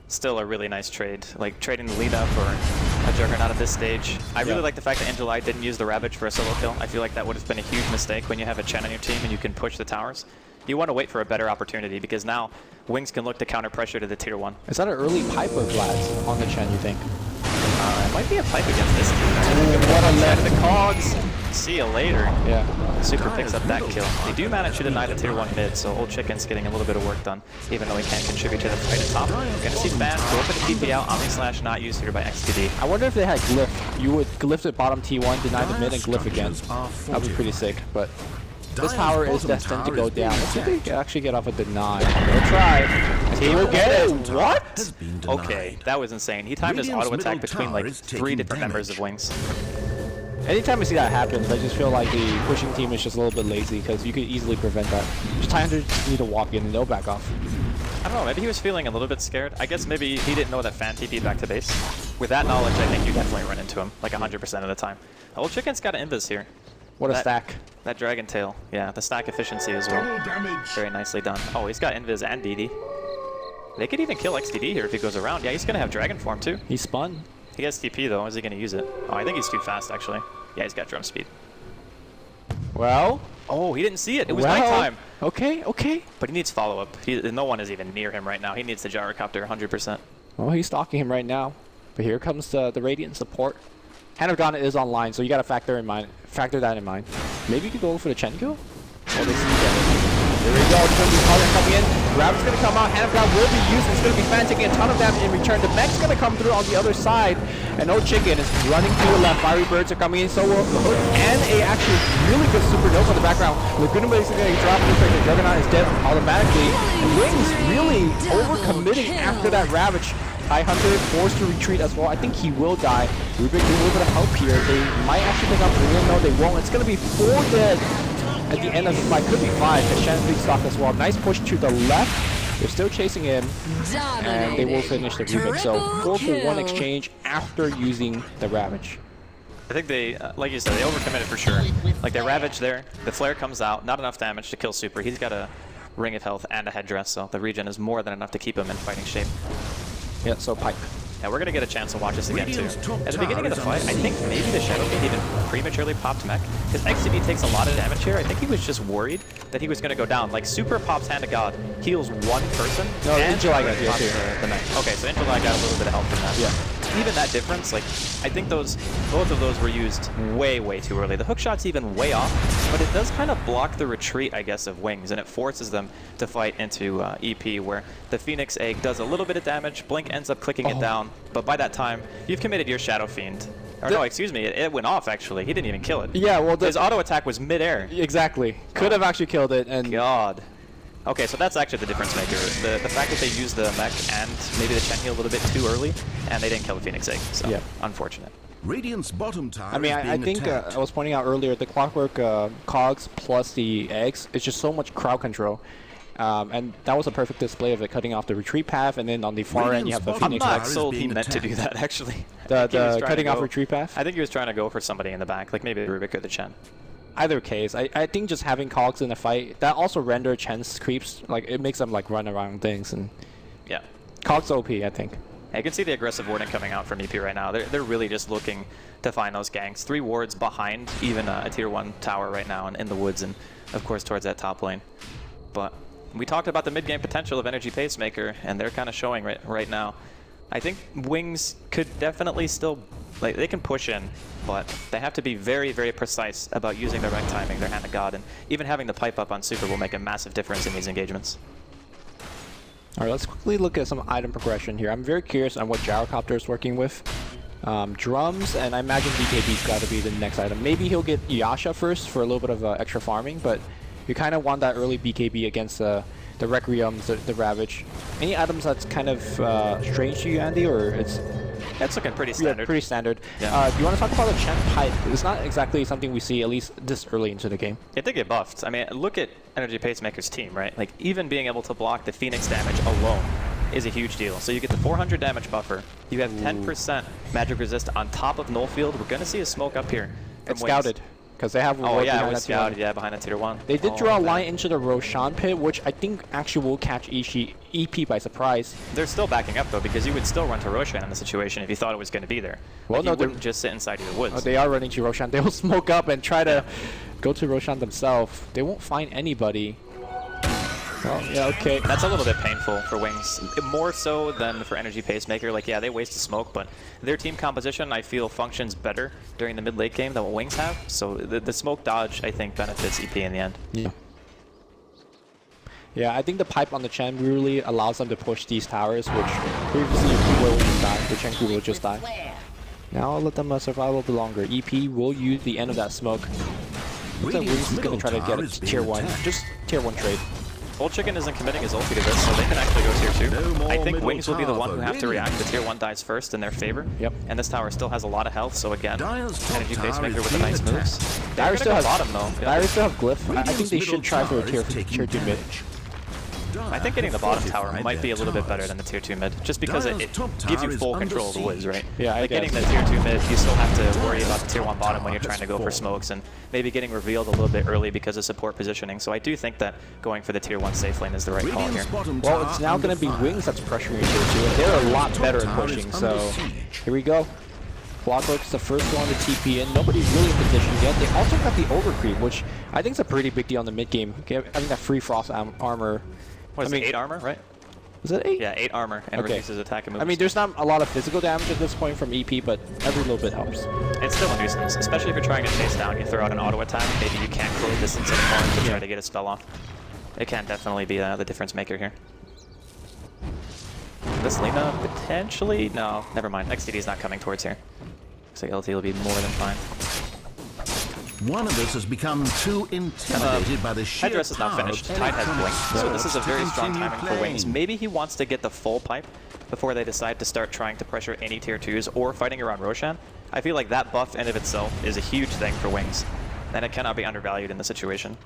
Still a really nice trade. Like trading the lead up for a Juggernaut at this stage. I really like the fact that Injuly didn't use the Ravage for a solo kill. I feel like that would have been a huge mistake when you have a Chen on your team and you can push the towers. You want to wait for a better opportunity, because now Wings can look to counter pressure to the tier 1. Is that an early pipe of Vlad's on the Chen, you think? It might be a pipe against this team. What a let the cogs. See you later. Yeah. Super picks up that kill. They do manage to deny the tier 1 mid, so Old Chicken's getting a little bit of work done, even though he can't contribute to the fight at top. We're going to see Fan go for the TP out. Omni Slash not used here by XTD. I wonder if they had Glyph. You would Glyph at bottom T1, deny the mid, and Glyph again. That would be pretty sick, but this tower is destined to go down. Let's see if they can actually get off a deny. They'll try. He will get it. What? Okay, that was insane. He timed his auto attack between like 3 different members of Wings. Anytime I see that happens, I just feel like the pushing team is just a little bit lazy, because you could easily prevent that. Just Tidehunter just need to walk in and they'll back off. I don't know, maybe he was feeling a little bit scared. I guess maybe he didn't know that Fan TP'd back to base. With that knowledge, I think you definitely run into him, like 100% of the time. Old Chicken's got an invis here. What a stack. That Dragon Tail. Yeah, the stack efficiency as well. Very nicely done. Oh, he's got invis and DD. They could even kill XDD here if he goes around. Yeah, he's going to have Dragon Form too. He spun. He has TP though. Is he going to use it? Oh, I think he's too fast actually. Yeah, he's got drum speed. Well. Oh, he didn't see it. It was nighttime. Okay, okay. But he needs follow-up. No one is even near him right now. He needs the gyrocopter 100%. Well, he's stalking him right now. But here comes the Radiant support. Hand of God is online, so you gotta factor that in mind. Maybe you could go for the Chen kill? Oh, they see that. Here we go, it's going to be Colin coming in. Rav's going to come out, Hand of God will be used. It's going to be Fan taking a ton of damage in return. The mech's going to come through on the other side. And Old Chicken is running to the left. Fiery Birds are coming in, so will the Hook. And a actually really good supernova in the background. Laguna basically going to drop the effect. Juggernaut is dead automatically. And Wings really overcommitting after that Ravage. High Hunter forced to retreat as well. I think he will die. Rubik doing a little bit of help here. They might actually pick up the win. No, they won't. It's going to be 4 dead. At the end of the fight, could be 5, because Shen's being stocked as well. Nice push to the left. They're still chasing him, and they will finish the Rubik. So 4-for-1 exchange after using the Ravage. I think they, like you said, they overcommitted for sure. Like, they Ravage there, the Flare comes out, not enough damage to kill Super. He's got a Ring of Health and a Headdress, so the regen is more than enough to keep him in fighting shape. Yeah, so Pipe. Yeah, we're going to get a chance to watch this again, too. At the beginning of the fight, I think maybe the Shadow Fiend even prematurely popped mech, because XTD takes a lot of damage here. I think he was just worried that he was going to go down. Like, Super pops Hand of God, heals one person, no, and July got healed too. The mech. Okay, so July got a little bit of help from that. Yeah. Even that difference, like, I think both of those were used way, way too early. The hook shot's even way off, but it does kind of block the retreat, I guess, of Wings, and it forces them to fight into EP, where the Phoenix Egg does a little bit of damage, Blink ends up clicking it down, but by that time, you've committed your Shadow Fiend. Or no, excuse me, it went off, actually. He didn't even kill it. Yeah, well, his auto attack was mid-air. Exactly. Could have actually killed it, and... God. Okay, so that's actually the difference maker. The fact that they used the mech and maybe the Chen heal a little bit too early, and they didn't kill the Phoenix Egg, so yeah. Unfortunate. Radiant's bottom tower I mean, I think I was pointing out earlier, the Clockwork cogs plus the eggs is just so much crowd control. And that was a perfect display of it, cutting off the retreat path, and then on the far end you have the Phoenix I'm Egg. not sold he meant to do that, actually. The cutting off retreat path? I think he was trying to go for somebody in the back, like maybe the Rubik or the Chen. Either case, I think just having cogs in the fight, that also render Chen's creeps, like it makes them like run around things, and yeah. Cogs OP, I think. I can see the aggressive warding coming out from EP right now. They're really just looking to find those ganks. 3 wards behind even a tier 1 tower right now and in the woods, and of course towards that top lane. But we talked about the mid-game potential of Energy Pacemaker, and they're kind of showing right now. I think Wings could definitely still, like, they can push in, but they have to be very, very precise about using their right timing, their Hand of God, and even having the pipe up on Super will make a massive difference in these engagements. All right, let's quickly look at some item progression here. I'm very curious on what Gyrocopter is working with. Drums, and I imagine BKB's got to be the next item. Maybe he'll get Yasha first for a little bit of extra farming, but you kind of want that early BKB against the Requiem, the Ravage. Any items that's kind of strange to you, Andy, or it's... That's looking pretty standard. Yeah, pretty standard. Yeah. Do you want to talk about the Chen Pipe? It's not exactly something we see, at least this early into the game. It did get buffed. I mean, look at Energy Pacemaker's team, right? Like, even being able to block the Phoenix damage alone is a huge deal. So you get the 400 damage buffer. You have 10% magic resist on top of Null Field. We're going to see a smoke up here. It's scouted. Because they have oh yeah, it was scouted, yeah, behind the tier 1. They did draw a line into the Roshan pit, which I think actually will catch EP by surprise. They're still backing up though, because you would still run to Roshan in the situation if you thought it was going to be there. Well, like, no, you wouldn't just sit inside your woods. Oh, they are running to Roshan. They will smoke up and try to go to Roshan themselves. They won't find anybody. Oh, yeah, okay. That's a little bit painful for Wings. More so than for Energy Pacemaker. Like, yeah, they waste the smoke, but their team composition, I feel, functions better during the mid-late game than what Wings have. So the smoke dodge, I think, benefits EP in the end. Yeah. Yeah, I think the pipe on the Chen really allows them to push these towers, which previously will just die. The Chen will just die. Now I'll let them survive a little bit longer. EP will use the end of that smoke. Looks like Wings is going to try to get it to tier 1. Just tier 1 trade. Old Chicken isn't committing his ulti to this, so they can actually go tier 2. I think Wings will be the one who have to react. The tier 1 dies first in their favor. Yep. And this tower still has a lot of health, so again, Energy Pacemaker with the nice moves. Dire still has bottom though. Dire still have Glyph. I think they should try for a tier 2 mid. I think getting the bottom tower might be a little bit better than the tier 2 mid, just because it gives you full control of the woods, right? Yeah, like getting the tier 2 mid, you still have to worry about the tier 1 bottom when you're trying to go for smokes, and maybe getting revealed a little bit early because of support positioning. So I do think that going for the tier 1 safe lane is the right call here. Well, it's now going to be Wings that's pressuring tier 2, and they're a lot better at pushing, so here we go. Clockwork's the first one to TP in. Nobody's really in position yet. They also got the overcreep, which I think is a pretty big deal in the mid game. Having that free frost armor. What is it, 8 armor, right? Is it 8? Yeah, 8 armor and Okay. reduces attack and movement. I mean, there's not a lot of physical damage at this point from EP, but every little bit helps. It's still a nuisance, especially if you're trying to chase down. You throw out an auto attack, maybe you can't close distance anymore to try to get a spell off. It can definitely be the difference maker here. This Lina potentially... No, never mind. XTD is not coming towards here. Looks like LT will be more than fine. One of us has become too intimidated by the sheer Headdress is now power finished. of Tide has blinked, so this is a very strong continue timing for Wings. playing. Maybe he wants to get the full pipe before they decide to start trying to pressure any tier 2s or fighting around Roshan. I feel like that buff in of itself is a huge thing for Wings, and it cannot be undervalued in the situation.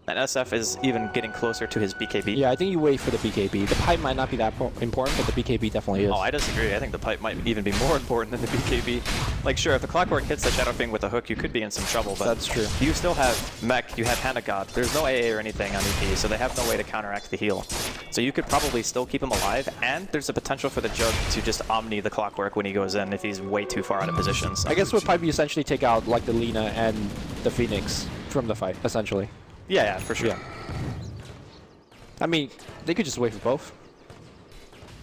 And SF is even getting closer to his BKB. Yeah, I think you wait for the BKB. The pipe might not be that important, but the BKB definitely is. Oh, I disagree. I think the pipe might even be more important than the BKB. Like, sure, if the Clockwork hits the Shadow Fiend with a hook, you could be in some trouble, but That's true. you still have Mech, you have Hand of God. There's no AA or anything on EP, so they have no way to counteract the heal. So you could probably still keep him alive, and there's a potential for the Jug to just Omni the Clockwork when he goes in if he's way too far out of position. So. I guess with pipe, you essentially take out like the Lina and the Phoenix from the fight, essentially. Yeah, for sure. Yeah. I mean, they could just wait for both.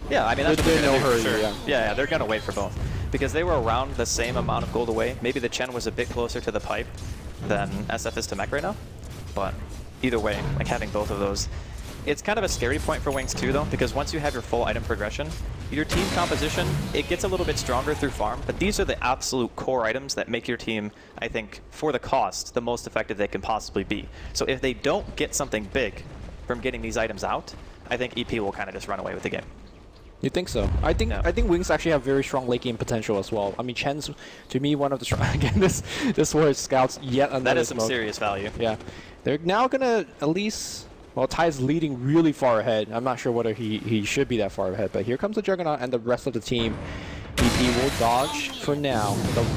Yeah, I mean, that's They're what they're no gonna do for hurry, sure. yeah. Yeah, they're gonna wait for both. Because they were around the same amount of gold away. Maybe the Chen was a bit closer to the pipe than SF is to Mech right now. But either way, like having both of those. It's kind of a scary point for Wings too though, because once you have your full item progression, your team composition, it gets a little bit stronger through farm, but these are the absolute core items that make your team, I think, for the cost, the most effective they can possibly be. So if they don't get something big from getting these items out, I think EP will kind of just run away with the game. You think so? I think Wings actually have very strong late game potential as well. I mean, Chen's to me one of the strong. Again, this where scouts yet another. That is some smoke. serious value. Yeah, they're now gonna at least. Well, Ty's leading really far ahead. I'm not sure whether he should be that far ahead, but here comes the Juggernaut and the rest of the team. EP will dodge for now.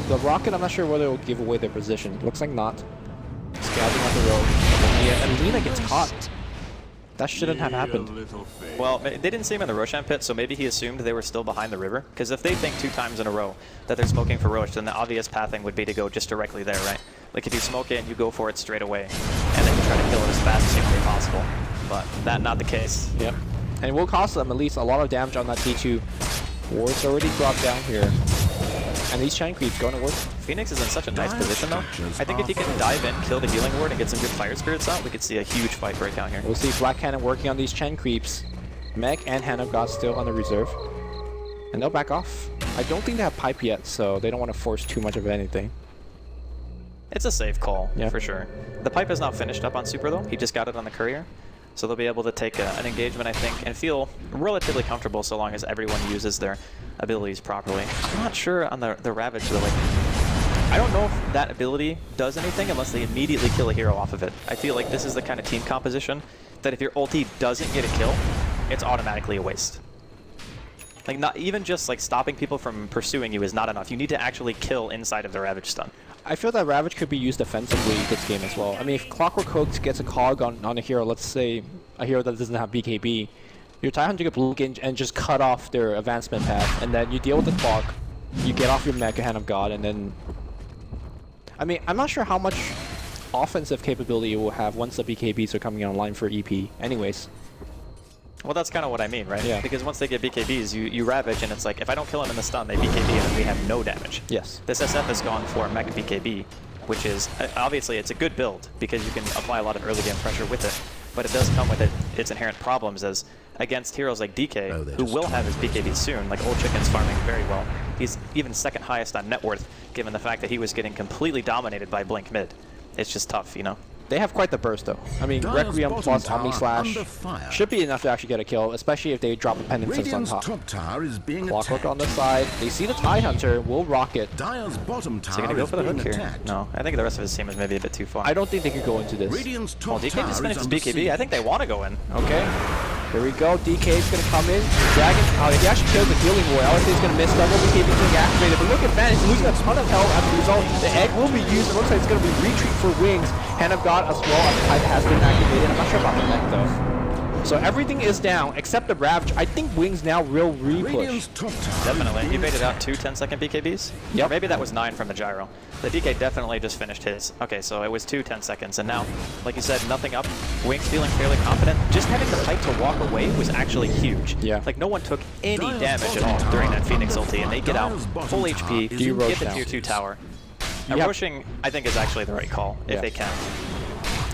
The Rocket, I'm not sure whether it will give away their position. Looks like not. Scouting on the road. Yeah, and Lina gets caught. That shouldn't have happened. Well, they didn't see him in the Roshan pit, so maybe he assumed they were still behind the river. Because if they think 2 times in a row that they're smoking for Rosh, then the obvious pathing would be to go just directly there, right? Like if you smoke it and you go for it straight away, and then you try to kill it as fast as humanly possible. But that not the case. Yep. And it will cost them at least a lot of damage on that T2. Ward's already dropped down here. And these Chain Creeps going to work. Phoenix is in such a nice position though. I think if he can dive in, kill the healing ward, and get some good fire spirits out, we could see a huge fight break out here. We'll see Black Cannon working on these Chen Creeps. Mech and Hand of God still on the reserve. And they'll back off. I don't think they have pipe yet, so they don't want to force too much of anything. It's a safe call, Yeah. for sure. The pipe is not finished up on Super though. He just got it on the courier. So they'll be able to take an engagement, I think, and feel relatively comfortable so long as everyone uses their abilities properly. I'm not sure on the Ravage though. Like, I don't know if that ability does anything unless they immediately kill a hero off of it. I feel like this is the kind of team composition that if your ulti doesn't get a kill, it's automatically a waste. Like, not even just like stopping people from pursuing you is not enough. You need to actually kill inside of the Ravage stun. I feel that Ravage could be used defensively this game as well. I mean, if Clockwork Hook gets a cog on a hero, let's say a hero that doesn't have BKB, your TIE Hunter could blink in and just cut off their advancement path, and then you deal with the clock, you get off your Mech, Hand of God, and then... I mean, I'm not sure how much offensive capability it will have once the BKBs are coming online for EP. Anyways. Well, that's kind of what I mean, right? Yeah. Because once they get BKBs, you Ravage, and it's like, if I don't kill him in the stun, they BKB, and then we have no damage. Yes. This SF has gone for Mech BKB, which is, obviously, it's a good build, because you can apply a lot of early game pressure with it, but it does come with its inherent problems, as against heroes like DK, who will have his BKB soon, like Old Chicken's farming very well. He's even second highest on net worth, given the fact that he was getting completely dominated by Blink mid. It's just tough, you know? They have quite the burst though. I mean, Dire's Requiem bottom plus tower Omni Slash under fire. should be enough to actually get a kill, especially if they drop a Penance on Radiant's top. top tower is being Clockwork attacked. on the side. They see the TIE Hunter, will rock it. Dire's bottom Is he tower going to go is for the being hook here? attacked. No, I think the rest of his team is maybe a bit too far. I don't think they could go into this. Radiant's top Well, DK tower just is finished his under BKB. siege. I think they want to go in. Okay. Here we go. DK is going to come in. Dragon. He actually kills the healing ward. I would say he's going to miss double BKB being activated. But look at Van. He's losing a ton of health as a result. The egg will be used. It looks like it's going to be retreat for Wings. Hand of God as well as the Tide has been activated. I'm not sure about the neck though. So everything is down except the Ravage. I think Wings now will re-push. Definitely. He baited out 2 10-second BKBs. Yep. Or maybe that was 9 from the gyro. The DK definitely just finished his. Okay, so it was 2 10 seconds. And now, like you said, nothing up. Wings feeling fairly confident. Just having the pipe to walk away was actually huge. Yeah. Like, no one took any damage at all during that Phoenix ulti. And they get out full HP, get the tier 2 tower. And rushing, I think, is actually the right call, if they can.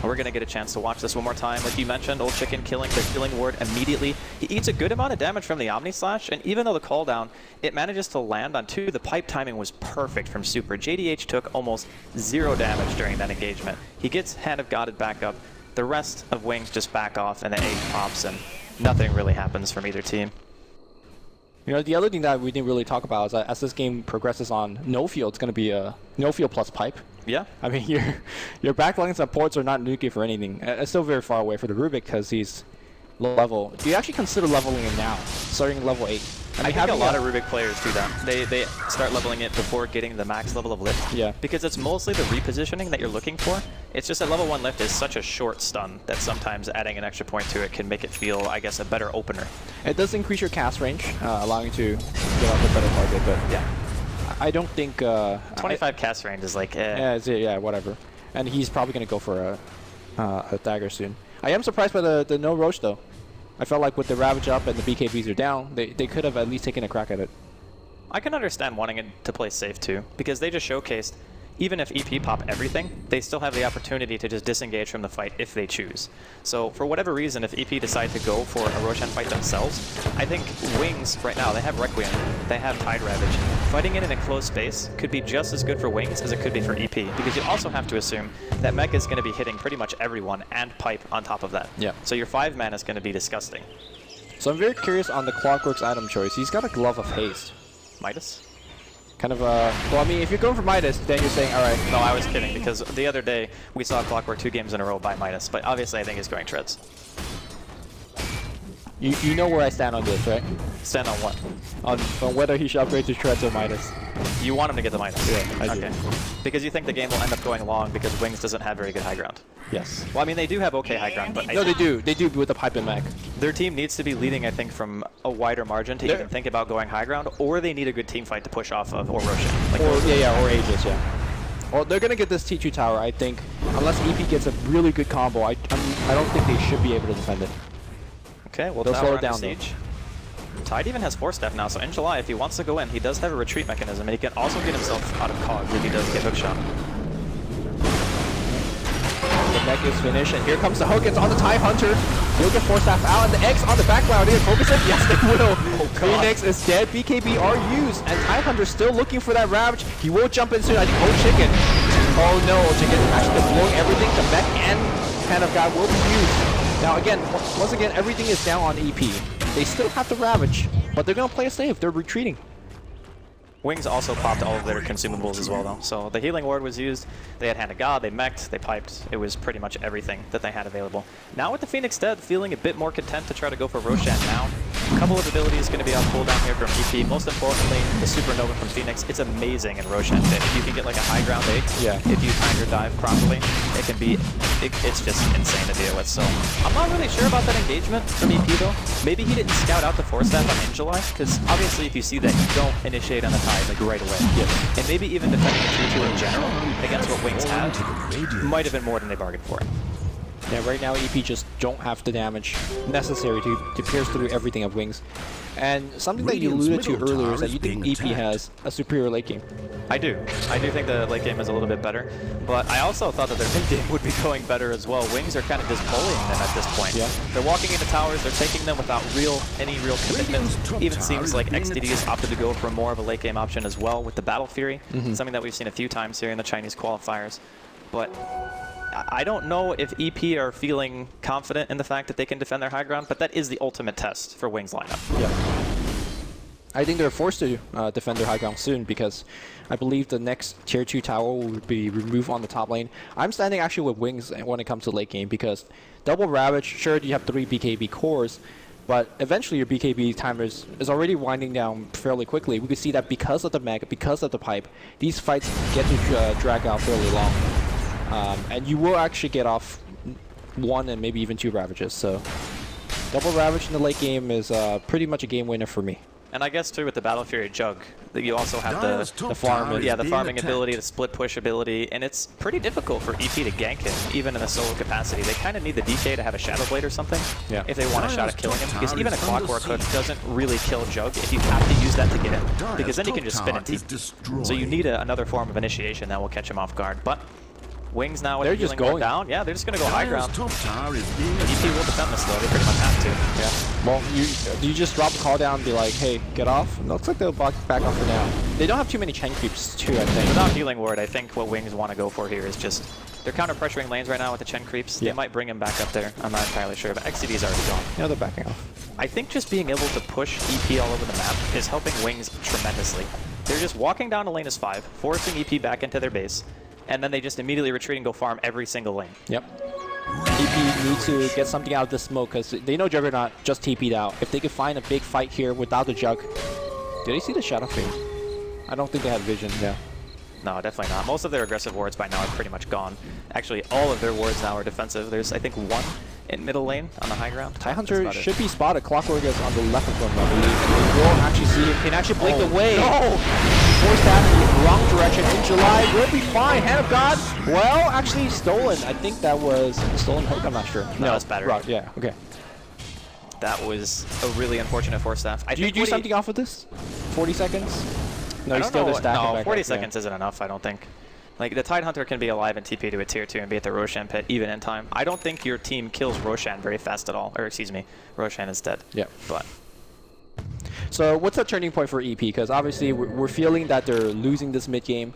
We're going to get a chance to watch this one more time. Like you mentioned, Old Chicken killing the healing ward immediately. He eats a good amount of damage from the Omni Slash, and even though the cooldown, it manages to land on 2. The pipe timing was perfect from Super. JDH took almost 0 damage during that engagement. He gets Hand of Godded back up. The rest of Wings just back off, and the 8 pops, and nothing really happens from either team. You know, the other thing that we didn't really talk about is that as this game progresses on no field, it's going to be a no field plus pipe. Yeah. I mean, your backlines and ports are not nuking for anything. It's still very far away for the Rubik because he's low level. Do you actually consider leveling him now, starting level 8? I think a lot of Rubik players do that. They start leveling it before getting the max level of lift. Yeah. Because it's mostly the repositioning that you're looking for. It's just that level 1 lift is such a short stun that sometimes adding an extra point to it can make it feel, I guess, a better opener. It does increase your cast range, allowing you to get off a better target, but yeah. I don't think... 25 cast range is like, yeah, whatever. And he's probably going to go for a dagger soon. I am surprised by the no Roche, though. I felt like with the Ravage up and the BKBs are down, they could have at least taken a crack at it. I can understand wanting it to play safe, too, because they just showcased, even if EP pop everything, they still have the opportunity to just disengage from the fight if they choose. So for whatever reason, if EP decide to go for a Roshan fight themselves, I think Wings right now, they have Requiem, they have Tide Ravage. Fighting it in a closed space could be just as good for Wings as it could be for EP, because you also have to assume that Mech is going to be hitting pretty much everyone and Pipe on top of that. Yeah. So your 5-man is going to be disgusting. So I'm very curious on the Clockwork's item choice. He's got a Glove of Haste. Midas? Kind of well, I mean, if you're going for Midas, then you're saying, all right. No, I was kidding, because the other day we saw Clockwork 2 games in a row by Midas, but obviously I think he's going Treads. You know where I stand on this, right? Stand on what? On whether he should upgrade to Treads or Midas. You want him to get the Midas? Yeah, I do. Okay. Because you think the game will end up going long because Wings doesn't have very good high ground. Yes. Well, I mean, they do have okay high ground, but No, they do. They do with the Pipe and Mech. Their team needs to be leading, I think, from a wider margin to even think about going high ground, or they need a good team fight to push off of, or Roshan. Like or Aegis, yeah. Or they're gonna get this T2 tower, I think. Unless EP gets a really good combo, I don't think they should be able to defend it. Okay, well, they'll slow it down. Siege. Tide even has 4-step now, so in July, if he wants to go in, he does have a retreat mechanism, and he can also get himself out of cogs if he does get hookshot. The Mech is finished, and here comes the hook. It's on the TIE Hunter. He'll get 4-staff out, and the X on the background here. Focus it. Yes, they will. Phoenix is dead. BKB are used, and TIE Hunter still looking for that Ravage. He will jump in soon. I think Old Chicken. Oh no, Old Chicken actually blowing everything. The Mech and Hand of God will be used. Now again, once again, everything is down on EP. They still have the Ravage, but they're going to play it safe. They're retreating. Wings also popped all of their consumables as well, though. So the healing ward was used. They had Hand of God, they mech'd, they piped. It was pretty much everything that they had available. Now with the Phoenix dead, feeling a bit more content to try to go for Roshan now. A couple of abilities going to be on cooldown here from EP. Most importantly, the Supernova from Phoenix. It's amazing in Roshan. If you can get like a high ground 8, if you time your dive properly, it can be, it's just insane to deal with. So I'm not really sure about that engagement from EP though. Maybe he didn't scout out the 4-staff on Injuly, because obviously if you see that, you don't initiate on the Tide like right away. And maybe even defending a tier 2 in general against what Wings have might have been more than they bargained for. Yeah, right now EP just don't have the damage necessary to pierce through everything of Wings. And something that you alluded to earlier is that you think EP has a superior late game. I do. I do think the late game is a little bit better, but I also thought that their mid game would be going better as well. Wings are kind of just bullying them at this point. Yeah. They're walking into towers, they're taking them without any real commitment. Even seems like XDD has opted to go for more of a late game option as well with the Battle Fury, something that we've seen a few times here in the Chinese qualifiers. But I don't know if EP are feeling confident in the fact that they can defend their high ground, but that is the ultimate test for Wings lineup. Yeah. I think they're forced to defend their high ground soon because I believe the next tier 2 tower will be removed on the top lane. I'm standing actually with Wings when it comes to late game because double Ravage, sure you have 3 BKB cores, but eventually your BKB timer is already winding down fairly quickly. We can see that because of the Mech, because of the Pipe, these fights get to drag out fairly long. And you will actually get off 1 and maybe even 2 Ravages, so Double Ravage in the late game is pretty much a game winner for me. And I guess too with the Battle Fury Jug, that you also have the farm, yeah, the farming ability, the split push ability, and it's pretty difficult for EP to gank him, even in a solo capacity. They kind of need the DK to have a Shadow Blade or something if they want a shot at killing him, because even a Clockwork Hook doesn't really kill Jug if you have to use that to get him, because then he can just spin and TP. So you need another form of initiation that will catch him off guard. But Wings now with they're the just healing going down. Yeah, they're just going to go high ground. Top tower is being EP will defend this though, they pretty much have to. Yeah. Well, you just drop a call down and be like, hey, get off? It looks like they'll back off for now. They don't have too many chain creeps too, I think. Without healing ward, I think what Wings want to go for here is just, they're counter pressuring lanes right now with the Chen creeps. They might bring him back up there. I'm not entirely sure, but XCD is already gone. Yeah, they're backing off. I think just being able to push EP all over the map is helping Wings tremendously. They're just walking down to lane as 5, forcing EP back into their base, and then they just immediately retreat and go farm every single lane. Yep. EP needs to get something out of this smoke because they know Juggernaut just TP'd out. If they could find a big fight here without the Jug. Did they see the Shadow Fiend? I don't think they had vision, yeah. No, definitely not. Most of their aggressive wards by now are pretty much gone. Actually, all of their wards now are defensive. There's, I think, one in middle lane on the high ground. Tidehunter should be spotted. Clockwork is on the left of them, I believe. And we will actually see him. Can actually blink away. No! Force that in the wrong direction. In July will be fine. Hand of God. Well, actually stolen. I think that was stolen hook. I'm not sure. No, that's battery. Right, yeah, okay. That was a really unfortunate force staff. Do you do something off of this? 40 seconds? No, he's still just stacking No, back 40 up, seconds isn't enough, I don't think. Like, the Tidehunter can be alive and TP to a tier 2 and be at the Roshan pit even in time. I don't think your team kills Roshan very fast at all. Or, excuse me, Roshan is dead. Yeah. But so what's the turning point for EP? Because obviously we're feeling that they're losing this mid game.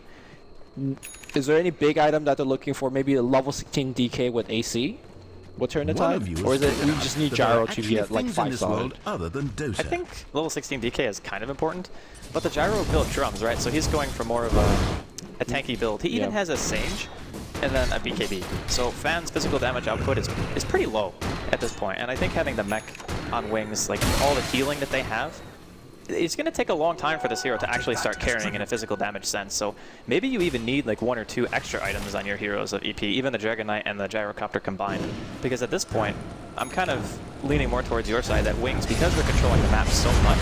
Is there any big item that they're looking for? Maybe a level 16 DK with AC? Will turn the tide? Or is it we just need Gyro to get like 5 solid? Other than I think level 16 DK is kind of important, but the Gyro built drums, right? So he's going for more of a tanky build. He even has a Sage and then a BKB. So Fan's physical damage output is pretty low at this point, and I think having the mech on Wings, like all the healing that they have, it's going to take a long time for this hero to actually start carrying in a physical damage sense. So maybe you even need like 1 or 2 extra items on your heroes of EP, even the Dragon and the Gyrocopter combined. Because at this point, I'm kind of leaning more towards your side that Wings, because they're controlling the map so much,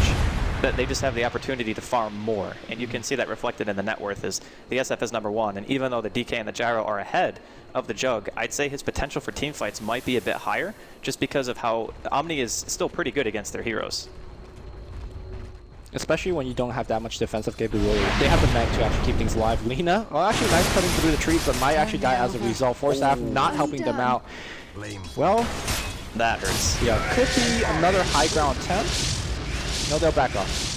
that they just have the opportunity to farm more. And you can see that reflected in the net worth is the SF is #1. And even though the DK and the Gyro are ahead of the Jug, I'd say his potential for team fights might be a bit higher just because of how Omni is still pretty good against their heroes. Especially when you don't have that much defensive capability. They have the mech to actually keep things alive. Lina, well, actually nice cutting through the trees, but might actually die as a result. Force staff not helping them out. Well, That hurts. yeah, could be another high ground attempt. No, they'll back off.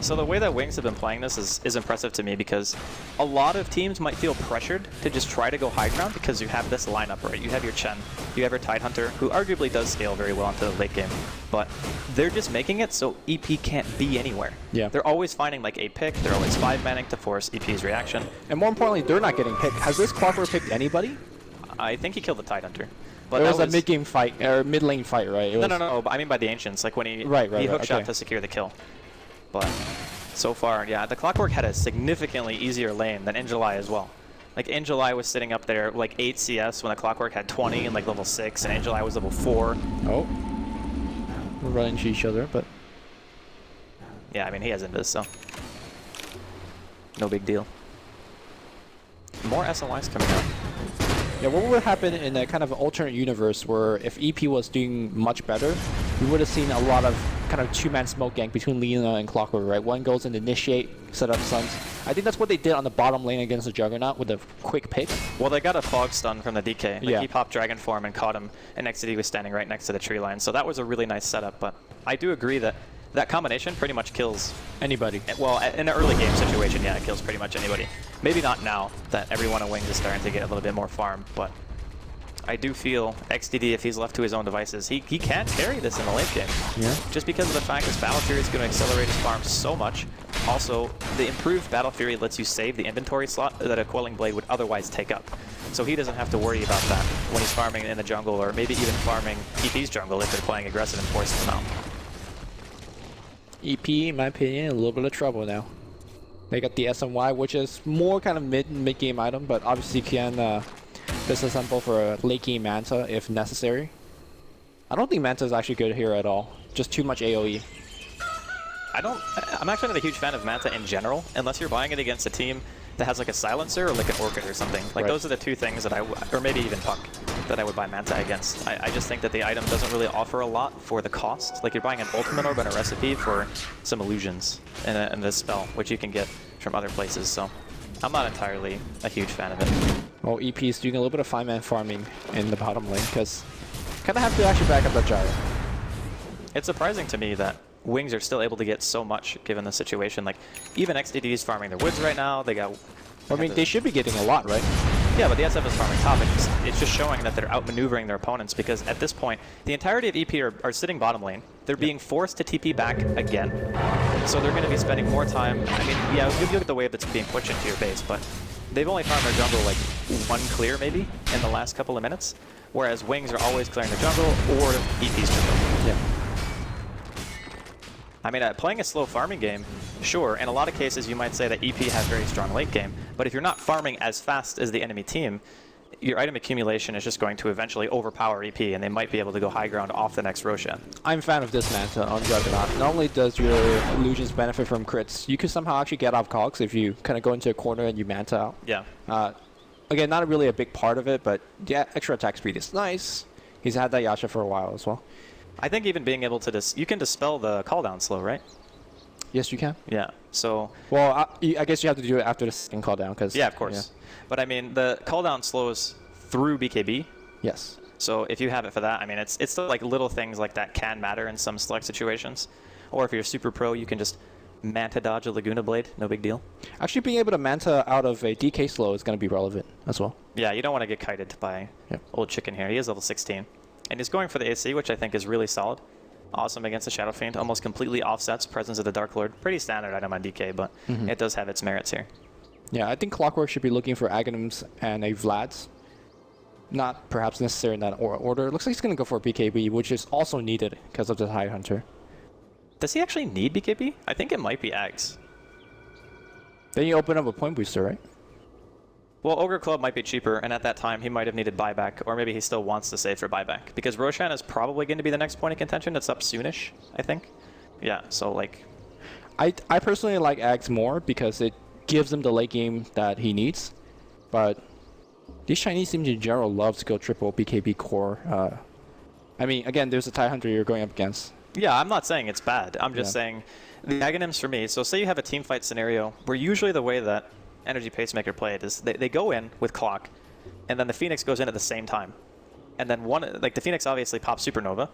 So the way that Wings have been playing this is impressive to me because a lot of teams might feel pressured to just try to go high ground because you have this lineup, right? You have your Chen, you have your Tidehunter, who arguably does scale very well into the late game, but they're just making it so EP can't be anywhere. Yeah. They're always finding like a pick, they're always 5-manning to force EP's reaction. And more importantly, they're not getting picked. Has this Clockwork picked anybody? I think he killed the Tidehunter. But It that was a mid-game fight, or mid-lane fight, right? It was No, but I mean by the Ancients, like when he hook shot to secure the kill. But so far, yeah, the Clockwork had a significantly easier lane than In July as well. Like In July was sitting up there like 8 CS when the Clockwork had 20 and like level 6, and In July was level 4. Oh. We're running into each other, but... Yeah, I mean, he has Invis, so no big deal. More SLIs coming out. Yeah, what would happen in a kind of alternate universe where if EP was doing much better, we would have seen a lot of kind of 2-man smoke gank between Lina and Clockwork, right? One goes in initiate, set up stuns. I think that's what they did on the bottom lane against the Juggernaut with a quick pick. Well, they got a fog stun from the DK. Like, yeah. He popped Dragon Form and caught him, and XD was standing right next to the tree line. So that was a really nice setup, but I do agree that that combination pretty much kills anybody. Well, in an early game situation, yeah, it kills pretty much anybody. Maybe not now that everyone on Wings is starting to get a little bit more farm, but I do feel XDD, if he's left to his own devices, he can't carry this in the late game. Yeah. Just because of the fact this Battle Fury is going to accelerate his farm so much. Also, the improved Battle Fury lets you save the inventory slot that a Quelling Blade would otherwise take up. So he doesn't have to worry about that when he's farming in the jungle, or maybe even farming EP's jungle if they're playing aggressive and forcing them out. EP, in my opinion, a little bit of trouble now. They got the SMY, which is more kind of mid-game item, but obviously can disassemble for a late game Manta if necessary. I don't think Manta is actually good here at all. Just too much AoE. I'm actually not a huge fan of Manta in general, unless you're buying it against a team that has like a silencer or like an Orchid or something. Like those are the two things that or maybe even Puck, that I would buy Manta against. I just think that the item doesn't really offer a lot for the cost. Like you're buying an Ultimate Orb and a recipe for some illusions and this spell, which you can get from other places. So I'm not entirely a huge fan of it. Well, EP is doing a little bit of 5-man farming in the bottom lane because kind of have to actually back up that gyro. It's surprising to me that Wings are still able to get so much given the situation. Like, even XDD is farming their woods right now. They got... I mean, they should be getting a lot, right? Yeah, but the SF is farming top. It's just showing that they're outmaneuvering their opponents because at this point, the entirety of EP are sitting bottom lane. They're being forced to TP back again. So they're going to be spending more time... I mean, yeah, you look at the wave that's being pushed into your base, but they've only farmed their jungle like 1 clear, maybe, in the last couple of minutes. Whereas Wings are always clearing the jungle or EP's jungle. Yeah. I mean, playing a slow farming game, sure. In a lot of cases, you might say that EP has very strong late game. But if you're not farming as fast as the enemy team, your item accumulation is just going to eventually overpower EP, and they might be able to go high ground off the next Roshan. I'm a fan of this Manta on Juggernaut. Not only does your illusions benefit from crits, you can somehow actually get off cogs if you kind of go into a corner and you Manta out. Yeah. Again, not really a big part of it, but yeah, extra attack speed is nice. He's had that Yasha for a while as well. I think even being able to you can dispel the cooldown slow, right? Yes, you can. Yeah. So. Well, I guess you have to do it after the second cooldown, because. Yeah, of course. Yeah. But I mean, the cooldown slows through BKB. Yes. So if you have it for that, I mean, it's still like little things like that can matter in some select situations. Or if you're super pro, you can just Manta dodge a Laguna Blade, no big deal. Actually, being able to Manta out of a DK slow is going to be relevant as well. Yeah, you don't want to get kited by old chicken here. He is level 16. And he's going for the AC, which I think is really solid. Awesome against the Shadow Fiend. Almost completely offsets presence of the Dark Lord. Pretty standard item on DK, but it does have its merits here. Yeah, I think Clockwork should be looking for Aghanims and a Vlad's. Not perhaps necessarily in that order. It looks like he's going to go for a BKB, which is also needed because of the Tide Hunter. Does he actually need BKB? I think it might be Ags. Then you open up a point booster, right? Well, Ogre Club might be cheaper, and at that time he might have needed buyback, or maybe he still wants to save for buyback. Because Roshan is probably going to be the next point of contention. It's up soonish, I think. Yeah, so like... I personally like Ags more because it gives him the late game that he needs. But these Chinese teams in general love to go triple BKB core. I mean, again, there's a TIE Hunter you're going up against. Yeah, I'm not saying it's bad. I'm just saying the Aghanims for me. So say you have a team fight scenario where usually the way that Energy Pacemaker play it is they go in with Clock, and then the Phoenix goes in at the same time. And then the Phoenix obviously pops Supernova,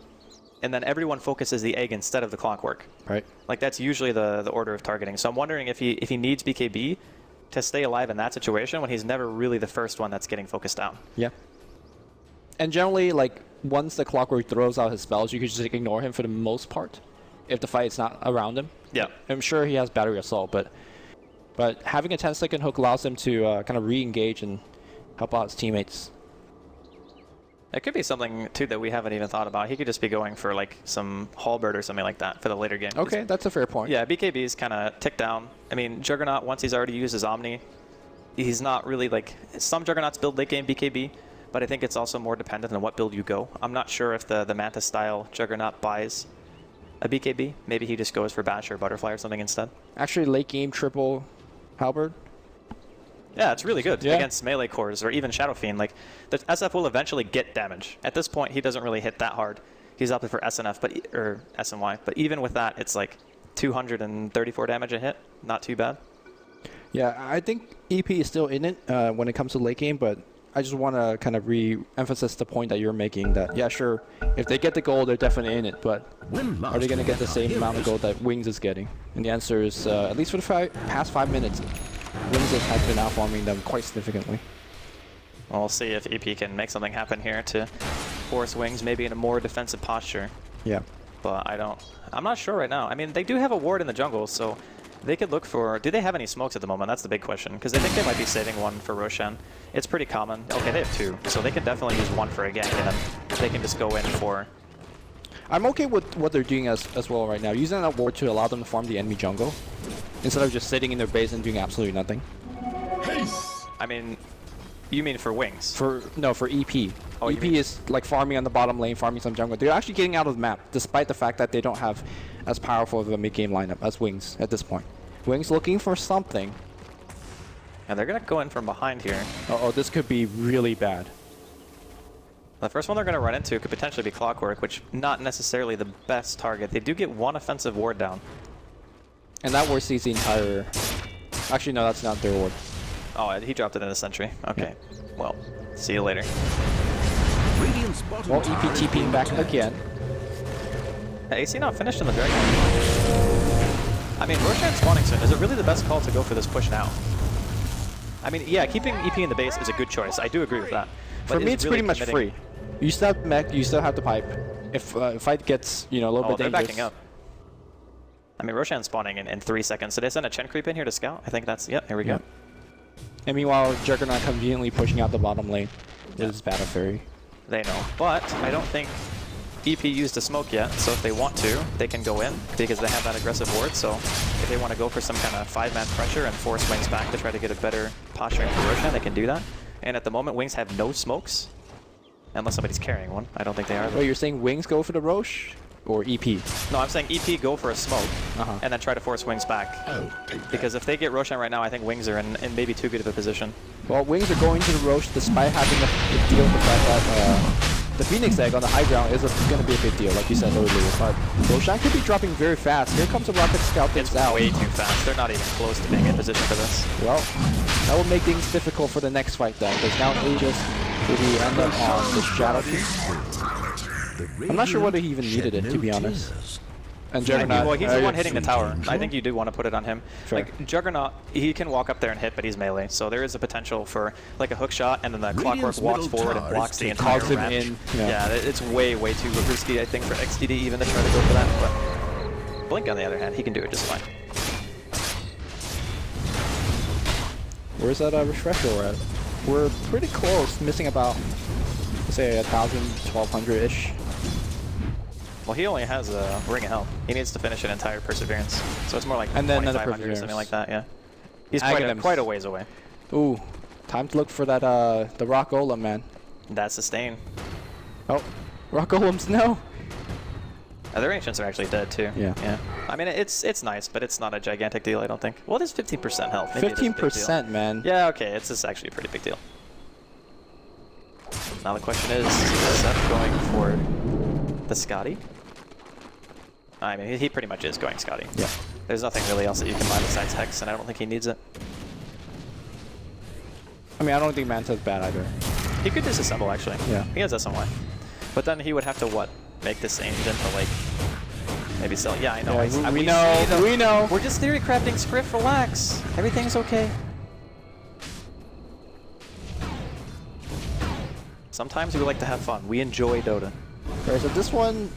and then everyone focuses the egg instead of the Clockwork. Right. Like that's usually the order of targeting. So I'm wondering if he needs BKB to stay alive in that situation when he's never really the first one that's getting focused down. Yeah. And generally, like, once the Clockwork throws out his spells, you can just ignore him for the most part, if the fight's not around him. Yeah. I'm sure he has Battery Assault, but having a 10-second hook allows him to kind of re-engage and help out his teammates. It could be something, too, that we haven't even thought about. He could just be going for, like, some Halberd or something like that for the later game. Okay, that's a fair point. Yeah, BKB is kind of ticked down. I mean, Juggernaut, once he's already used his Omni, he's not really, like... Some Juggernauts build late game BKB, but I think it's also more dependent on what build you go. I'm not sure if the Manta-style Juggernaut buys a BKB. Maybe he just goes for Bash or Butterfly or something instead. Actually, late game triple Halberd. Yeah, it's really good against melee cores or even Shadow Fiend. Like, the SF will eventually get damage. At this point, he doesn't really hit that hard. He's opted for SNF, or SNY. But even with that, it's like 234 damage a hit. Not too bad. Yeah, I think EP is still in it when it comes to late game, but I just want to kind of re-emphasize the point that you're making that, yeah, sure, if they get the gold, they're definitely in it, but are they going to get the same amount of gold that Wings is getting? And the answer is, at least for the past 5 minutes, Wings has been outfarming them quite significantly. We'll see if EP can make something happen here to force Wings maybe in a more defensive posture. Yeah. But I'm not sure right now. I mean, they do have a ward in the jungle, so they could look for... Do they have any smokes at the moment? That's the big question, because they think they might be saving one for Roshan. It's pretty common. Okay, they have 2, so they can definitely use 1 for a gank, and then they can just go in for... I'm okay with what they're doing as well right now, using that ward to allow them to farm the enemy jungle, instead of just sitting in their base and doing absolutely nothing. I mean, You mean for Wings? For EP. Oh, you EP mean- is like farming on the bottom lane, farming some jungle. They're actually getting out of the map, despite the fact that they don't have as powerful of a mid-game lineup as Wings at this point. Wings looking for something. And they're gonna go in from behind here. Uh-oh, this could be really bad. The first one they're gonna run into could potentially be Clockwork, which not necessarily the best target. They do get one offensive ward down. And that ward sees the entire... Actually, no, that's not their ward. Oh, he dropped it in the sentry. Okay. Well, see you later. Radiant's bottom Well, tower EP is TPing being back attacked. again. AC not finished in the Dragon. I mean, Roshan spawning soon. Is it really the best call to go for this push now? I mean, yeah, keeping EP in the base is a good choice. I do agree with that. But For me, is it's really pretty much committing- free. You still have mech, you still have the pipe. If fight gets, you know, a little Oh, bit they're dangerous. backing up. I mean, Roshan spawning in 3 seconds. Did they send a Chen creep in here to scout? I think that's... Yeah, here we go. And meanwhile, Juggernaut conveniently pushing out the bottom lane with his Battle Fairy. They know. But I don't think EP used a smoke yet, so if they want to, they can go in because they have that aggressive ward. So if they want to go for some kind of 5-man pressure and force Wings back to try to get a better posturing for Roshan, they can do that. And at the moment, Wings have no smokes, unless somebody's carrying one. I don't think they are. Wait, you're saying Wings go for the Roche? Or EP? No, I'm saying EP go for a smoke and then try to force Wings back. Because if they get Roshan right now, I think Wings are in maybe too good of a position. Well, Wings are going to the Roche despite having to deal with the fact that the Phoenix Egg on the high ground is going to be a big deal, like you said earlier. But Roshan could be dropping very fast. Here comes a Rocket Scout It's things out. way too fast. They're not even close to being in position for this. Well, that will make things difficult for the next fight then, because now Aegis will be end up on the Shadow King. I'm not sure whether he even needed it, to be honest. And Juggernaut. Well, he's the one hitting the tower. I think you do want to put it on him. Sure. Like, Juggernaut, he can walk up there and hit, but he's melee. So there is a potential for, like, a hook shot, and then the Clockwork walks forward and blocks the entire Cogs him ramp. in. Yeah, it's way, way too risky, I think, for XTD even to try to go for that. But Blink, on the other hand, he can do it just fine. Where's that refresher we're at? We're pretty close, missing about, let's say, 1,000, 1,200-ish. Well, he only has a Ring of Health. He needs to finish an entire Perseverance. So it's more like And then another 2,500 or something like that, yeah. He's Aghanims. quite a ways away. Ooh, time to look for that, the Rock Golem, man. That's sustain. Oh, Rock Golems, no! Their Ancients are actually dead, too. Yeah. I mean, it's nice, but it's not a gigantic deal, I don't think. Well, it is 15% health. Maybe it is a big deal. 15%, man. Yeah, okay, it's actually a pretty big deal. Now the question is Seth going for the Scotty? I mean, he pretty much is going Scotty. Yeah. There's nothing really else that you can buy besides Hex, and I don't think he needs it. I mean, I don't think Manta's bad either. He could disassemble, actually. Yeah. He has SMY. But then he would have to, what? Make this aimed into, like, maybe sell. Yeah, I know. Yeah, we know. We know. We're just theory crafting, Scriff, relax. Everything's okay. Sometimes we like to have fun. We enjoy Dota. Okay, so this one,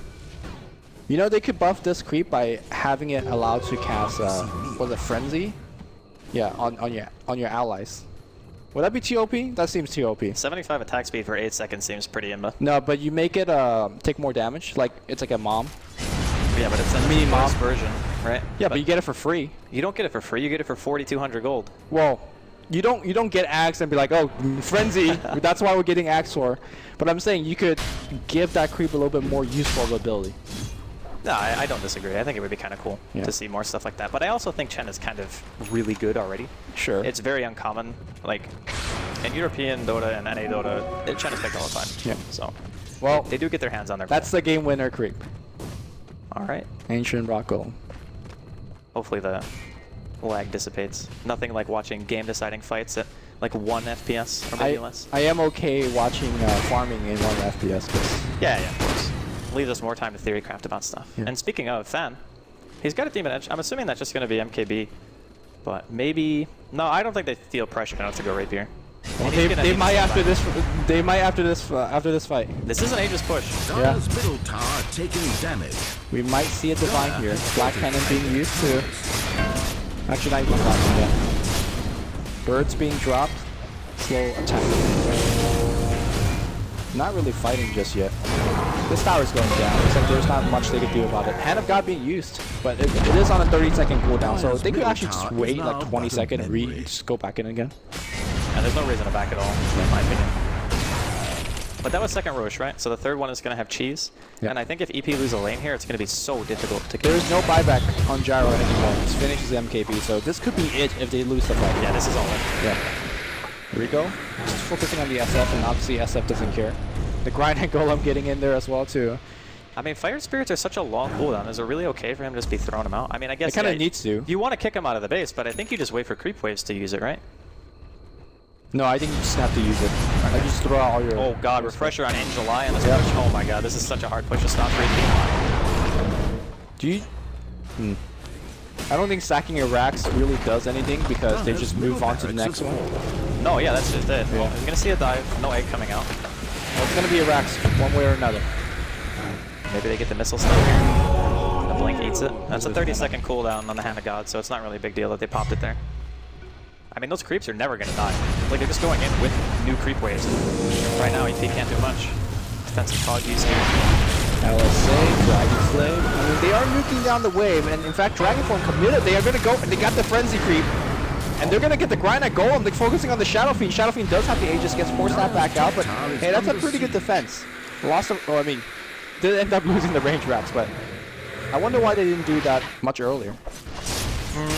you know, they could buff this creep by having it allowed to cast, was it Frenzy? Yeah, on your allies. Would that be TOP? That seems TOP. 75 attack speed for 8 seconds seems pretty imba. No, but you make it take more damage. Like it's like a mom. Yeah, but it's a Mini mini mob. version, right? Yeah, but you get it for free. You don't get it for free. You get it for 4,200 gold. Well, you don't get Axe and be like, oh, Frenzy. That's why we're getting Axe for. But I'm saying you could give that creep a little bit more useful ability. No, I don't disagree. I think it would be kind of cool to see more stuff like that. But I also think Chen is kind of really good already. Sure. It's very uncommon. Like, in European Dota and NA Dota, Chen is picked all the time. Yeah. So, Well, they do get their hands on their that's the game winner creep. All right. Ancient Rock Golem. Hopefully the lag dissipates. Nothing like watching game-deciding fights at like 1 FPS or maybe less. I am okay watching farming in 1 FPS. 'Cause Yeah, of course. Leaves us more time to theory craft about stuff. Yeah. And speaking of Fan, he's got a Demon Edge. I'm assuming that's just going to be MKB. But maybe... No, I don't think they feel pressure enough to go Rapier. well, And he's gonna they need might to after survive. this. They might after this fight. This is an Aegis push. Dire's middle tower taking damage. We might see a Divine here. Black Cannon being used to... Actually, not even Black Cannon yet. Birds being dropped. Slow attack. Not really fighting just yet. This tower's going down, except there's not much they could do about it. Hand of God being used, but it is on a 30-second cooldown, so they could actually just wait like 20 seconds and just go back in again. And there's no reason to back at all, in my opinion. But that was second Roche, right? So the third one is going to have cheese. Yeah. And I think if EP loses a lane here, it's going to be so difficult to kill. There's no buyback on Gyro anymore. It's finishes the MKB, so this could be it if they lose the fight. Yeah, this is all in. Yeah. Here we go. Just focusing on the SF, and obviously SF doesn't care. The grind and Golem getting in there as well, too. I mean, Fire Spirits are such a long cooldown. Is it really okay for him to just be throwing them out? I mean, I guess It kind of needs to. You want to kick him out of the base, but I think you just wait for creep waves to use it, right? No, I think you just have to use it. Like, you just throw out all your... Oh god, refresher on Angel Eye on this push. Oh my god, this is such a hard push to stop for EP. Do you... I don't think stacking your racks really does anything because they just move on to the next one. No, yeah, that's just it. Well, you're gonna see a dive, no egg coming out. Well, it's gonna be a racks one way or another. Maybe they get the missile stuff here. The blink eats it. That's a 30-second cooldown on the Hand of God, so it's not really a big deal that they popped it there. I mean, those creeps are never going to die. Like, they're just going in with new creep waves. Right now, EP can't do much. Defensive Cog use here. LSA, Dragon Slave. I mean, they are nuking down the wave, and in fact, Dragonform committed. They are going to go, and they got the Frenzy Creep. And they're going to get the grind at Golem. They're focusing on the Shadow Fiend. Shadow Fiend does have the Aegis, gets forced that back out, but hey, that's a pretty good defense. Lost of, oh, I mean, did end up losing the range racks, but I wonder why they didn't do that much earlier.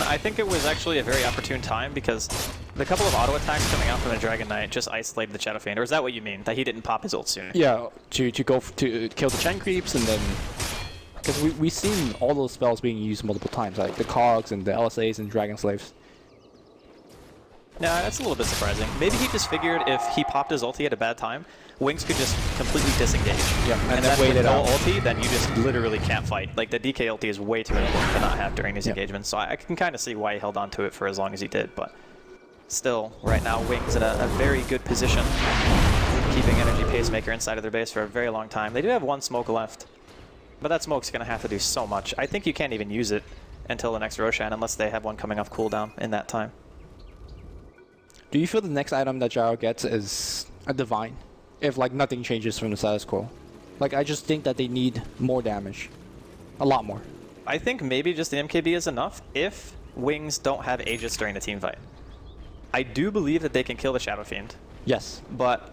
I think it was actually a very opportune time because the couple of auto attacks coming out from the Dragon Knight just isolated the Shadow Fiend. Or is that what you mean? That he didn't pop his ult sooner? Yeah, to kill the Chen creeps and then... Because we've seen all those spells being used multiple times, like the Cogs and the LSAs and Dragon Slaves. Yeah, that's a little bit surprising. Maybe he just figured if he popped his ulti at a bad time, Wings could just completely disengage. Yeah, and then wait it out. Ulti, then you just literally can't fight. Like, the DK ulti is way too important to not have during these engagements, so I can kind of see why he held on to it for as long as he did, but still, right now, Wings in a very good position, keeping Energy Pacemaker inside of their base for a very long time. They do have one smoke left, but that smoke's going to have to do so much. I think you can't even use it until the next Roshan unless they have one coming off cooldown in that time. Do you feel the next item that Gyro gets is a Divine? If, like, nothing changes from the status quo. Like, I just think that they need more damage. A lot more. I think maybe just the MKB is enough if Wings don't have Aegis during the team fight. I do believe that they can kill the Shadow Fiend. Yes. But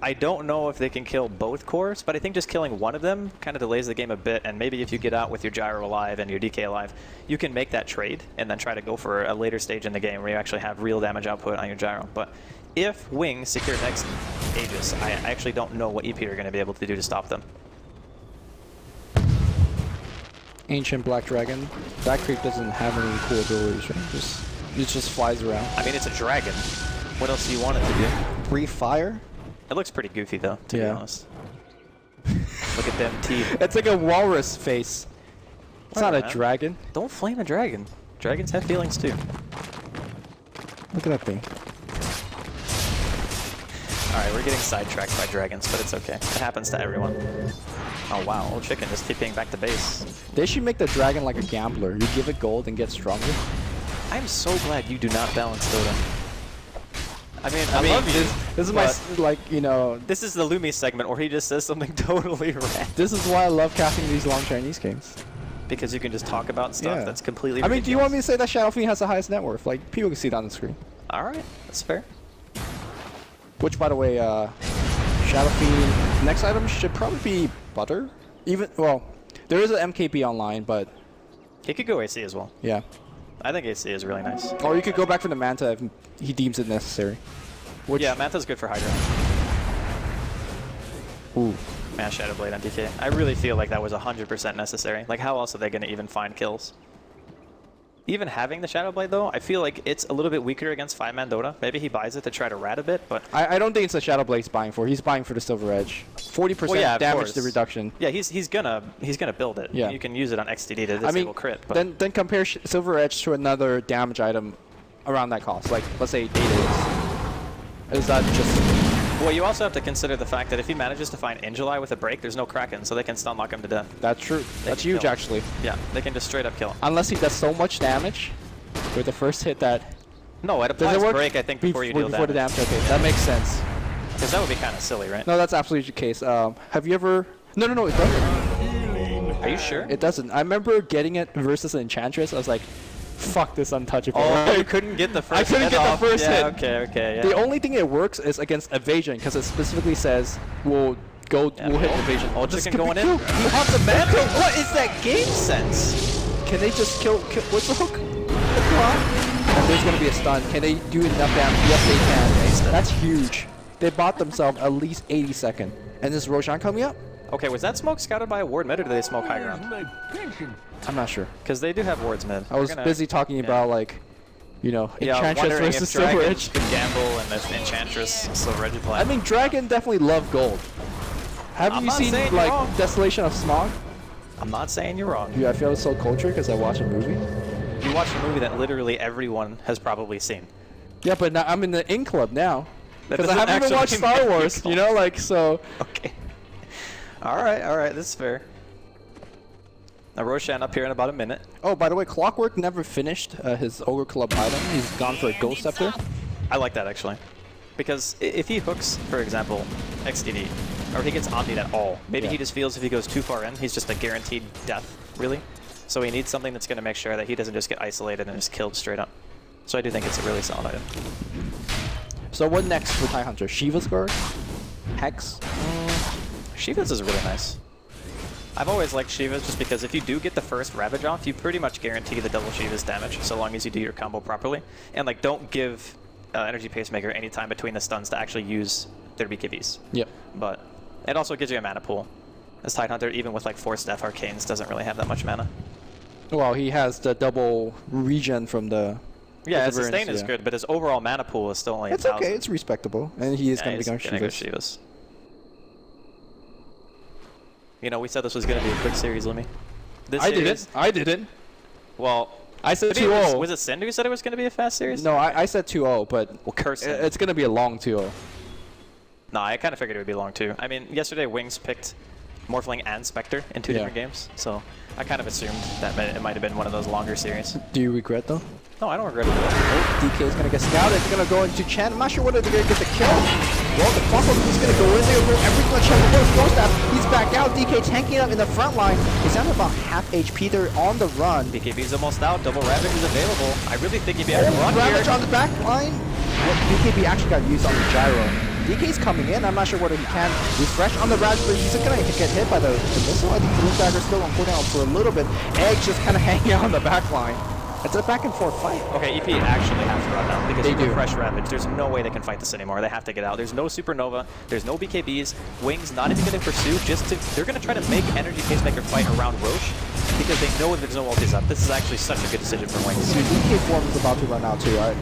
I don't know if they can kill both cores, but I think just killing one of them kind of delays the game a bit, and maybe if you get out with your Gyro alive and your DK alive, you can make that trade and then try to go for a later stage in the game where you actually have real damage output on your Gyro. But if Wings secure next Aegis, I actually don't know what EP are going to be able to do to stop them. Ancient Black Dragon. That creep doesn't have any cool abilities, right? It just flies around. I mean, it's a dragon. What else do you want it to do? Breathe fire? It looks pretty goofy, though, to be honest. Look at them teeth. It's like a walrus face. It's not a dragon. Don't flame a dragon. Dragons have feelings, too. Look at that thing. Alright, we're getting sidetracked by dragons, but it's okay. It happens to everyone. Oh wow, old chicken just keep being back to base. They should make the dragon like a gambler. You give it gold and get stronger. I'm so glad you do not balance Dota. I mean, I love you. This is my, like, you know... This is the Lumi segment where he just says something totally random. This is why I love casting these long Chinese games. Because you can just talk about stuff that's completely ridiculous. I mean, do you want me to say that Shadow Fiend has the highest net worth? Like, people can see that on the screen. Alright, that's fair. Which, by the way, Shadow Fiend, next item should probably be Butter. Even, well, there is an MKB online, but... He could go AC as well. Yeah. I think AC is really nice. Or you could go back for the Manta if he deems it necessary. Which, yeah, Manta's good for Hydra. Ooh. Man, Shadow Blade on DK. I really feel like that was 100% necessary. Like, how else are they going to even find kills? Even having the Shadow Blade, though, I feel like it's a little bit weaker against 5-man Dota. Maybe he buys it to try to rat a bit, but... I don't think it's the Shadow Blade he's buying for. He's buying for the Silver Edge. 40% damage to reduction. Yeah, he's gonna build it. Yeah. You can use it on XTD to disable crit. But then compare Silver Edge to another damage item around that cost. Like, let's say Data is that just... Well, you also have to consider the fact that if he manages to find Angel Eye with a break, there's no Kraken, so they can stun lock him to death. That's true. That's huge, actually. Yeah, they can just straight up kill him. Unless he does so much damage with the first hit that... No, it applies break, I think, before you deal before damage. the damage. Okay, that makes sense. Because that would be kind of silly, right? No, that's absolutely the case. Have you ever... No, it doesn't. Are you sure? It doesn't. I remember getting it versus an Enchantress. I was like, fuck this untouchable. Oh, right? you couldn't get the first I couldn't hit get off. the first hit. Okay, yeah. The only thing it works is against evasion because it specifically says we'll hit evasion. Oh, This chicken could be going in. killed. He has the mantle. What is that game sense? Can they just kill what's the hook? And there's gonna be a stun. Can they do enough damage? Yes, they can. That's huge. They bought themselves at least 80 seconds. And is Roshan coming up? Okay, was that smoke scouted by a ward mid or did they smoke high ground? I'm not sure. Because they do have wards mid. I was busy talking about like, you know, Enchantress wondering versus if Silver Dragon Edge. could gamble and if Enchantress Silver Edge play. I mean, Dragon definitely love gold. Have I'm you not seen saying you're like wrong. Desolation of Smog? I'm not saying you're wrong. Dude, I feel so cultured because I watched a movie. You watched a movie that literally everyone has probably seen. Yeah, but now I'm in the In Club now. That Because I doesn't haven't even watched actually Star make Wars, you you know, like, so. Okay. Alright, this is fair. Now Roshan up here in about a minute. Oh, by the way, Clockwork never finished his Ogre Club item. He's gone for a Ghost Scepter. I like that actually. Because if he hooks, for example, XDD, or he gets omnied at all, maybe he just feels if he goes too far in, he's just a guaranteed death, really. So he needs something that's going to make sure that he doesn't just get isolated and just killed straight up. So I do think it's a really solid item. So what next for TIE Hunter? Shiva's Guard? Hex? Shiva's is really nice. I've always liked Shiva's just because if you do get the first Ravage off, you pretty much guarantee the double Shiva's damage, so long as you do your combo properly. And like, don't give Energy Pacemaker any time between the stuns to actually use their BKBs. Yep. But it also gives you a mana pool. As Tide Hunter, even with like 4 Staff Arcanes, doesn't really have that much mana. Well, he has the double regen from the... Yeah, his Perseverance, sustain is yeah. good, but his overall mana pool is still only It's 1,000. okay, it's respectable. And he is going to he's become gonna go Shiva's. Shiva's. You know, we said this was going to be a quick series, Lemmy. This I series, didn't. I didn't. Well, I said maybe it was, 2-0. was it Cinder who said it was going to be a fast series? No, I said 2-0, but Well, curse him. it's going to be a long 2-0. No, I kind of figured it would be long too. I mean, yesterday Wings picked Morphling and Spectre in 2 different games, so I kind of assumed that it might have been one of those longer series. Do you regret, though? No, I don't regret it. DK is going to get scouted. It's going to go into Chen. I'm not sure whether they're going to get the kill. Well, the Clockwork is going to go in there. Everything on Chen will go staff. He's back out. DK tanking up in the front line. He's down to about half HP. They're on the run. BKB's almost out. Double Ravage is available. I really think if you have run Ravage here, on the back line. What BKB actually got used on the gyro. DK's coming in. I'm not sure whether he can refresh on the Ravage, but he's going to get hit by the missile. I think Blue Dagger's still on cooldown for a little bit. Egg just kind of hanging out on the back line. It's a back and forth fight. okay, EP actually have to run now because They you do. refresh Ravage. There's no way they can fight this anymore. They have to get out. There's no Supernova. There's no BKBs. Wings not even going to pursue. They're going to try to make Energy Pacemaker fight around Roche because they know there's no ultis up. This is actually such a good decision for Wings. Dude, DK form is about to run out too, right?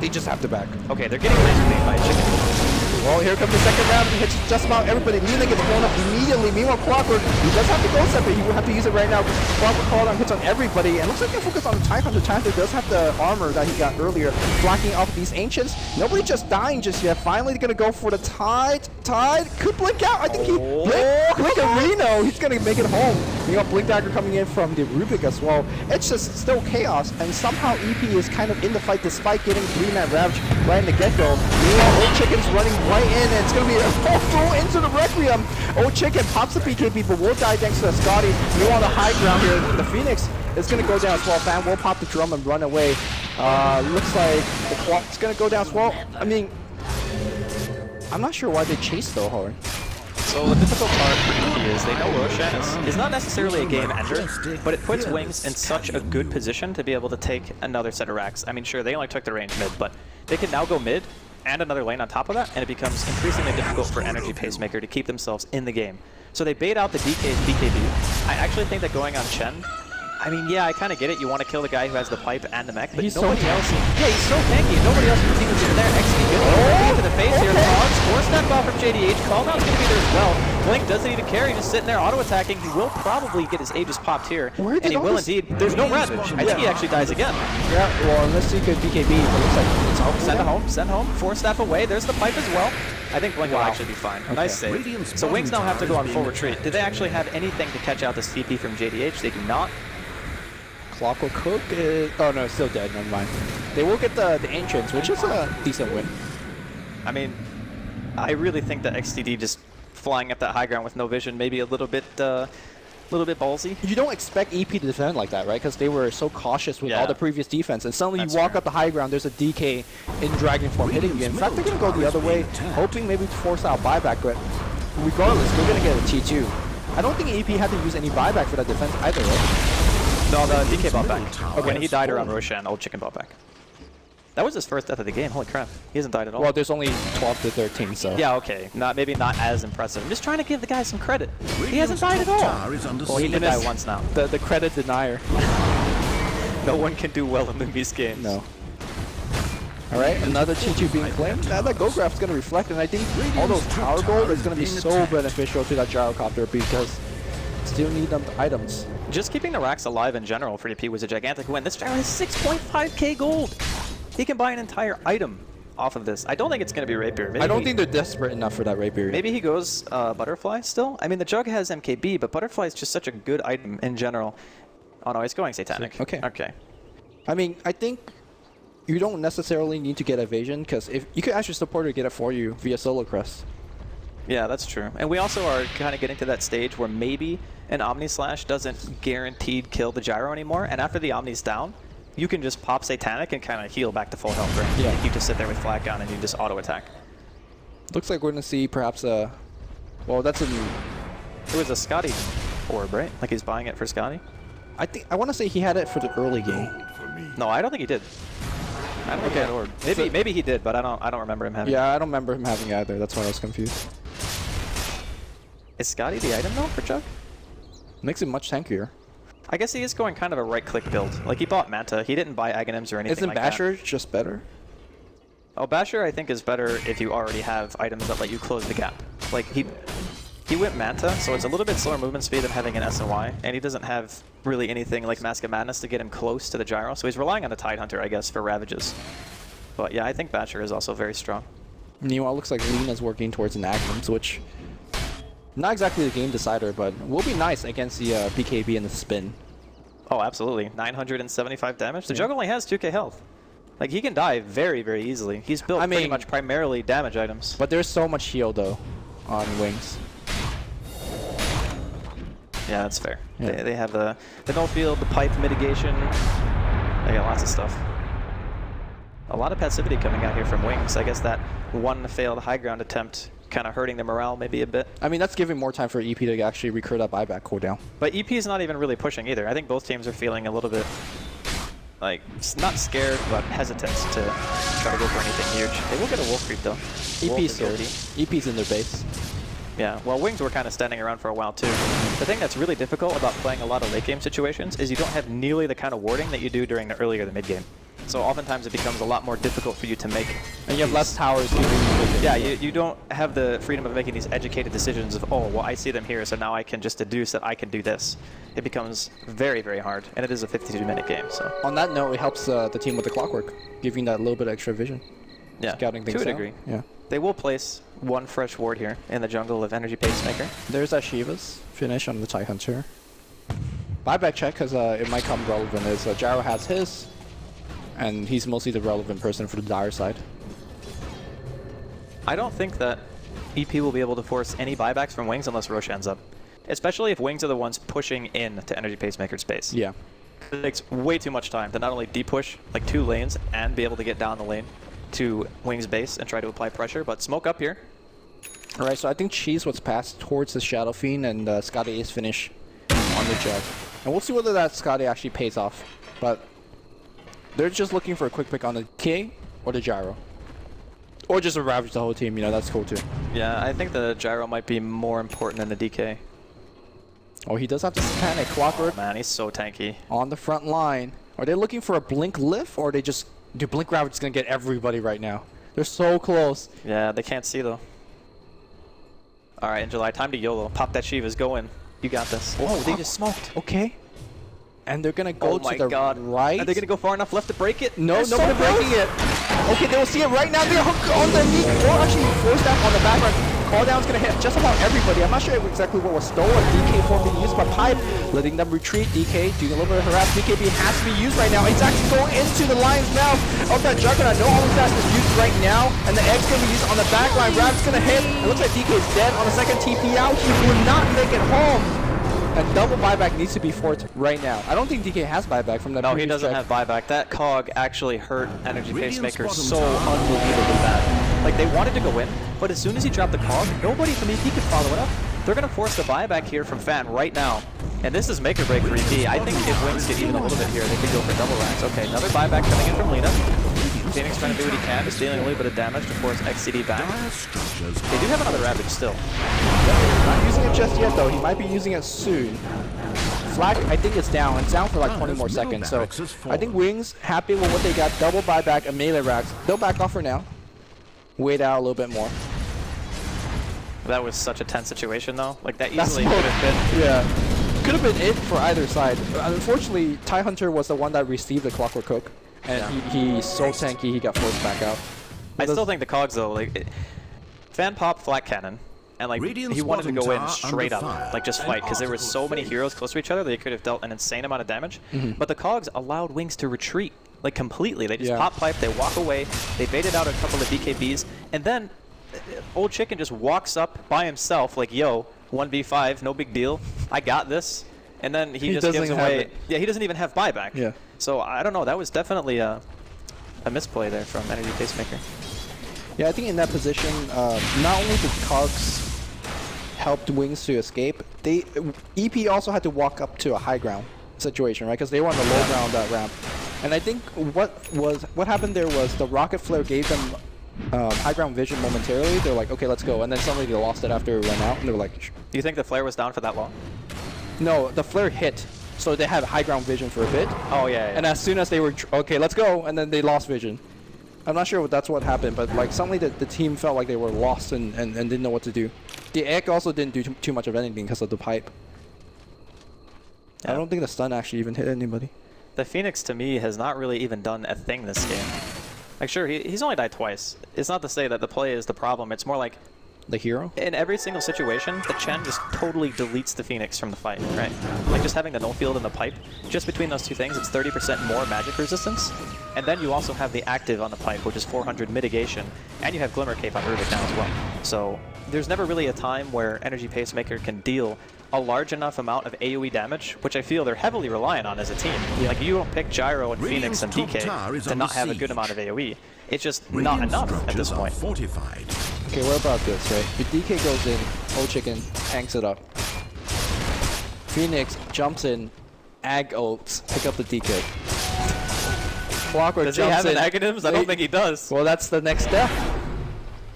They just have to back. Okay, they're getting laser by a chicken. Well, here comes the second round. He hits just about everybody. Mina gets blown up immediately. Meanwhile, Clockwork, he does have to go separate. He will have to use it right now. Clockwork call down hits on everybody. And looks like they're focused on the TIE Hunter. TIE Hunter does have the armor that he got earlier, blocking off these Ancients. Nobody just dying just yet. Finally, they're going to go for the Tide. Tide could blink out. I think he blink a Reno. He's going to make it home. Meanwhile, Blink Dagger coming in from the Rubik as well. It's just still chaos. And somehow EP is kind of in the fight despite getting 3-man Ravage right in the get-go. Meanwhile, Old Chicken's running right in. And it's going to be a full throw into the Requiem. Old Chicken pops the BKB, but will die thanks to the Scotty. We're on the high ground here. The Phoenix is going to go down as well. Fan will pop the drum and run away. Looks like the clock's going to go down as well. I mean, I'm not sure why they chased though, Howard. So the difficult part for EP is they know Roshan is not necessarily a game ender, but it puts Wings in such a good position to be able to take another set of racks. I mean, sure, they only took the range mid, but they can now go mid and another lane on top of that, and it becomes increasingly difficult for Energy Pacemaker to keep themselves in the game. So they bait out the DK's BKB. I actually think that going on Chen, I mean, yeah, I kind of get it. You want to kill the guy who has the pipe and the mech, but He's nobody so else. Yeah, he's so tanky. Nobody else in the team is even there. XD good to the face here. Cogs, 4-step off from JDH. Calldown's going to be there as well. Blink doesn't even care. He's just sitting there auto-attacking. He will probably get his Aegis popped here. And he will indeed. There's no Ravage. I think he actually dies again. Yeah, well, unless he could BKB, but it looks like it's all Send home, send home. 4-step away. There's the pipe as well. I think Blink will actually be fine. Nice save. So Wings now have to go on full retreat. Did they actually have anything to catch out this TP from JDH? They do not. Clockwork Cook is... Oh, no, it's still dead. Never mind. They will get the Ancients, which is a decent win. I mean, I really think that XTD just flying up that high ground with no vision, maybe a little bit A little bit ballsy. You don't expect EP to defend like that, right? Because they were so cautious with all the previous defense, and suddenly That's you walk fair. up the high ground, there's a DK in Dragon form hitting you. In fact, they're going to go the other way, hoping maybe to force out buyback, but regardless, they're going to get a T2. I don't think EP had to use any buyback for that defense either, right? No, the DK bought back. When he died around Roshan, old chicken bought back. That was his first death of the game. Holy crap. He hasn't died at all. Well, there's only 12 to 13, so. Yeah, okay. Maybe not as impressive. I'm just trying to give the guy some credit. He hasn't died at all. Well, he did die once now. The credit denier. No one can do well in Lumi's games. No. Alright, another T2 being claimed. Now that Go Graph's going to reflect, and I think all those power gold is going to be so beneficial to that gyrocopter because still need them items. Just keeping the racks alive in general for EP was a gigantic win. This gyro has 6.5k gold. He can buy an entire item off of this. I don't think it's going to be Rapier. Maybe I don't think they're desperate enough for that Rapier. Maybe he goes Butterfly still. I mean, the Jug has MKB, but Butterfly is just such a good item in general. Oh no, he's going Satanic. Okay. Okay. I mean, I think you don't necessarily need to get evasion because if you could ask your supporter to get it for you via solo crest. Yeah, that's true. And we also are kind of getting to that stage where maybe an Omni Slash doesn't guaranteed kill the gyro anymore, and after the Omni's down, you can just pop Satanic and kind of heal back to full health, right? Yeah. You just sit there with flat gun and you just auto attack. Looks like we're going to see perhaps a... Well, that's a new... It was a Scotty orb, right? Like he's buying it for Scotty? I want to say he had it for the early game. No, I don't think he did. I don't think he had orb. Maybe he did, but I don't remember him having it. Yeah, I don't remember him having it either. That's why I was confused. Is Scotty the item though for Jug? Makes it much tankier. I guess he is going kind of a right-click build. Like he bought Manta. He didn't buy Aghanims or anything Isn't like Basher that. just better? Oh, Basher I think is better if you already have items that let you close the gap. Like he went Manta, so it's a little bit slower movement speed than having an SNY, and he doesn't have really anything like Mask of Madness to get him close to the gyro, so he's relying on the Tidehunter, I guess, for Ravages. But yeah, I think Basher is also very strong. Meanwhile, it looks like Lena's working towards an Aghanims, which... Not exactly the game decider, but will be nice against the BKB and the spin. Oh, absolutely. 975 damage. The Jug only has 2k health. Like, he can die very, very easily. He's built pretty much primarily damage items. But there's so much heal, though, on Wings. Yeah, that's fair. Yeah. They have the no field, the pipe mitigation. They got lots of stuff. A lot of passivity coming out here from Wings. I guess that one failed high ground attempt kind of hurting the morale maybe a bit. I mean, that's giving more time for EP to actually recur that buyback cooldown. But EP is not even really pushing either. I think both teams are feeling a little bit, like, not scared, but hesitant to try to go for anything huge. They will get a Wolf Creep, though. EP's scared. EP's in their base. Yeah, well, Wings were kind of standing around for a while, too. The thing that's really difficult about playing a lot of late-game situations is you don't have nearly the kind of warding that you do during the earlier the mid-game. So oftentimes it becomes a lot more difficult for you to make. And you have less towers giving you. Yeah, you don't have the freedom of making these educated decisions of, oh, well, I see them here, so now I can just deduce that I can do this. It becomes very, very hard, and it is a 52-minute game, so. On that note, it helps the team with the clockwork, giving that little bit extra vision. Yeah, Scouting things to a out. degree. Yeah. They will place one fresh ward here in the jungle of Energy Pacemaker. There's that Shiva's finish on the Tidehunter. Buyback check, because it might come relevant, is Gyro has his, and he's mostly the relevant person for the dire side. I don't think that EP will be able to force any buybacks from Wings unless Roshan's up. Especially if Wings are the ones pushing in to Energy Pacemaker's space. Yeah. It takes way too much time to not only de-push like 2 lanes and be able to get down the lane to Wings base and try to apply pressure, but smoke up here. Alright, so I think Cheese was passed towards the Shadow Fiend and Scotty Ace finish on the Jug. And we'll see whether that Scotty actually pays off. But they're just looking for a quick pick on the K or the Gyro. Or just a Ravage the whole team, you know, that's cool too. Yeah, I think the Gyro might be more important than the DK. Oh, he does have to panic. Clockwork Man, he's so tanky. on the front line. Are they looking for a Blink lift or are they just... Dude, Blink Ravage is going to get everybody right now. They're so close. Yeah, they can't see though. Alright, in July, time to YOLO. Pop that Shivas, go in. You got this. Oh, they just smoked. Okay. And they're going to go Oh to my the god. right. Are they going to go far enough left to break it? No, They're nobody so close. breaking it. Okay, they will see it right now. They're hooked on the knee. Or actually force that on the background. Call down's going to hit just about everybody. I'm not sure exactly what was stolen. DK form being used by Pipe, letting them retreat. DK doing a little bit of harass. DKB has to be used right now. It's actually going into the lion's mouth of that Juggernaut. No all that is used right now. And the Egg's going to be used on the backline. Rav's going to hit. It looks like DK's dead on the second TP out. He will not make it home. And double buyback needs to be forced right now. I don't think DK has buyback from that. No, he doesn't have buyback. That cog actually hurt Energy Pacemaker so unbelievably bad. Like, they wanted to go in, but as soon as he dropped the cog, nobody from EP could follow it up. They're going to force the buyback here from Fan right now. And this is make or break for EP. I think if Wings get even a little bit here, they could go for double racks. Okay, another buyback coming in from Lena. Phoenix trying to do what he can, just dealing a little bit of damage to force XCD back. They do have another Ravage still. Not using it just yet, though. He might be using it soon. Flag, I think it's down. It's down for like 20 more seconds. So I think Wings happy with what they got. Double buyback and melee racks. They'll back off for now. Wait out a little bit more. That was such a tense situation, though. Like, that easily could have been. Yeah. Could have been it for either side. Unfortunately, Ty Hunter was the one that received the Clockwork Cook. And he's so tanky, he got forced back out. I still think the cogs, though, like, Fan popped Flat Cannon. And, like, he wanted to go in straight up, like, just fight, because there were so many heroes close to each other that they could have dealt an insane amount of damage. But the cogs allowed Wings to retreat, like, completely. They just pop pipe, they walk away, they baited out a couple of BKBs, and then Old Chicken just walks up by himself, like, yo, 1v5, no big deal, I got this. And then he just gives away. Yeah, he doesn't even have buyback. Yeah. So I don't know. That was definitely a misplay there from Energy Pacemaker. Yeah, I think in that position, not only did cogs helped Wings to escape, EP also had to walk up to a high ground situation, right? Because they were on the low ground that ramp. And I think what happened there was the rocket flare gave them high ground vision momentarily. They're like, okay, let's go. And then suddenly they lost it after it ran out, and they were like, do you think the flare was down for that long? No, the flare hit, so they had high ground vision for a bit. Oh, yeah. And as soon as they were, okay, let's go, and then they lost vision. I'm not sure if that's what happened, but like suddenly the team felt like they were lost and didn't know what to do. The egg also didn't do too much of anything because of the pipe. Yeah. I don't think the stun actually even hit anybody. The Phoenix, to me, has not really even done a thing this game. Like, sure, he's only died twice. It's not to say that the play is the problem. It's more like the hero? In every single situation, the Chen just totally deletes the Phoenix from the fight, right? Like, just having the no field and the pipe, just between those two things, it's 30% more magic resistance. And then you also have the active on the pipe, which is 400 mitigation, and you have Glimmer Cape on Rubik now as well. So there's never really a time where Energy Pacemaker can deal a large enough amount of AoE damage, which I feel they're heavily reliant on as a team. Yeah. Like, you don't pick Gyro and Phoenix and DK to not have a good amount of AoE. It's just not enough at this point. Fortified. Okay, what about this, right? If DK goes in, Old Chicken tanks it up. Phoenix jumps in, Ag ults, pick up the DK. Clockwork does he have an Aghanims? I don't think he does. Well, that's the next step.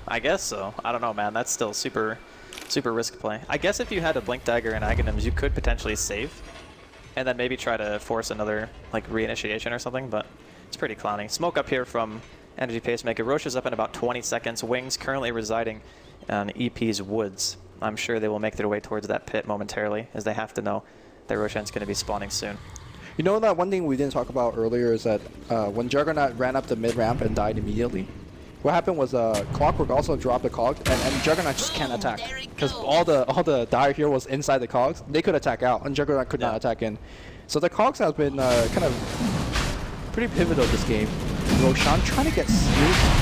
I guess so. I don't know, man. That's still super risk play. I guess if you had a Blink Dagger and Aghanims, you could potentially save. And then maybe try to force another, like, reinitiation or something, but it's pretty clowny. Smoke up here from Energy Pacemaker. Roche is up in about 20 seconds. Wings currently residing on EP's woods. I'm sure they will make their way towards that pit momentarily, as they have to know that Roshan's going to be spawning soon. You know that one thing we didn't talk about earlier is that when Juggernaut ran up the mid-ramp and died immediately, what happened was Clockwork also dropped the cogs, and Juggernaut just can't attack. Because all the Dire here was inside the cogs. They could attack out, and Juggernaut could not attack in. So the cogs has been kind of pretty pivotal this game. Roshan trying to get sneaked.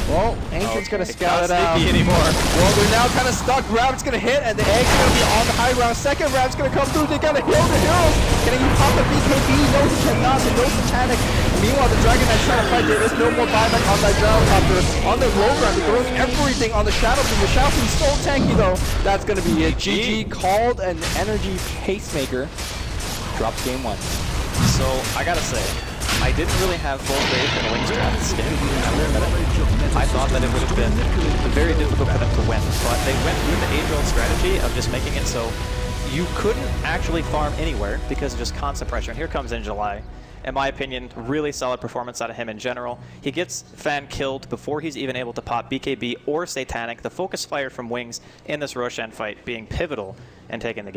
Well, Ancient's going to scout it out. Anymore. Well, they're now kind of stuck. Rabbit's going to hit, and the Egg's going to be on the high ground. Second Rabbit's going to come through. They got to heal the heroes. Can he pop the BKB? No, he cannot. So no Satanic. Meanwhile, the Dragon Knight's trying to fight. There is no more buyback on that Gyrocopter. On the low ground, he throws everything on the Shadow Beam. The Shadow Beam's so tanky, though. That's going to be it. GG called an Energy Pacemaker. Drops game 1. So, I got to say, I didn't really have full faith in Wings draft this game. I thought that it would have been very difficult for them to win, but they went with the age-old strategy of just making it so you couldn't actually farm anywhere because of just constant pressure. And here comes In July. In my opinion, really solid performance out of him in general. He gets Fan killed before he's even able to pop BKB or Satanic. The focus fire from Wings in this Roshan fight being pivotal and taking the game.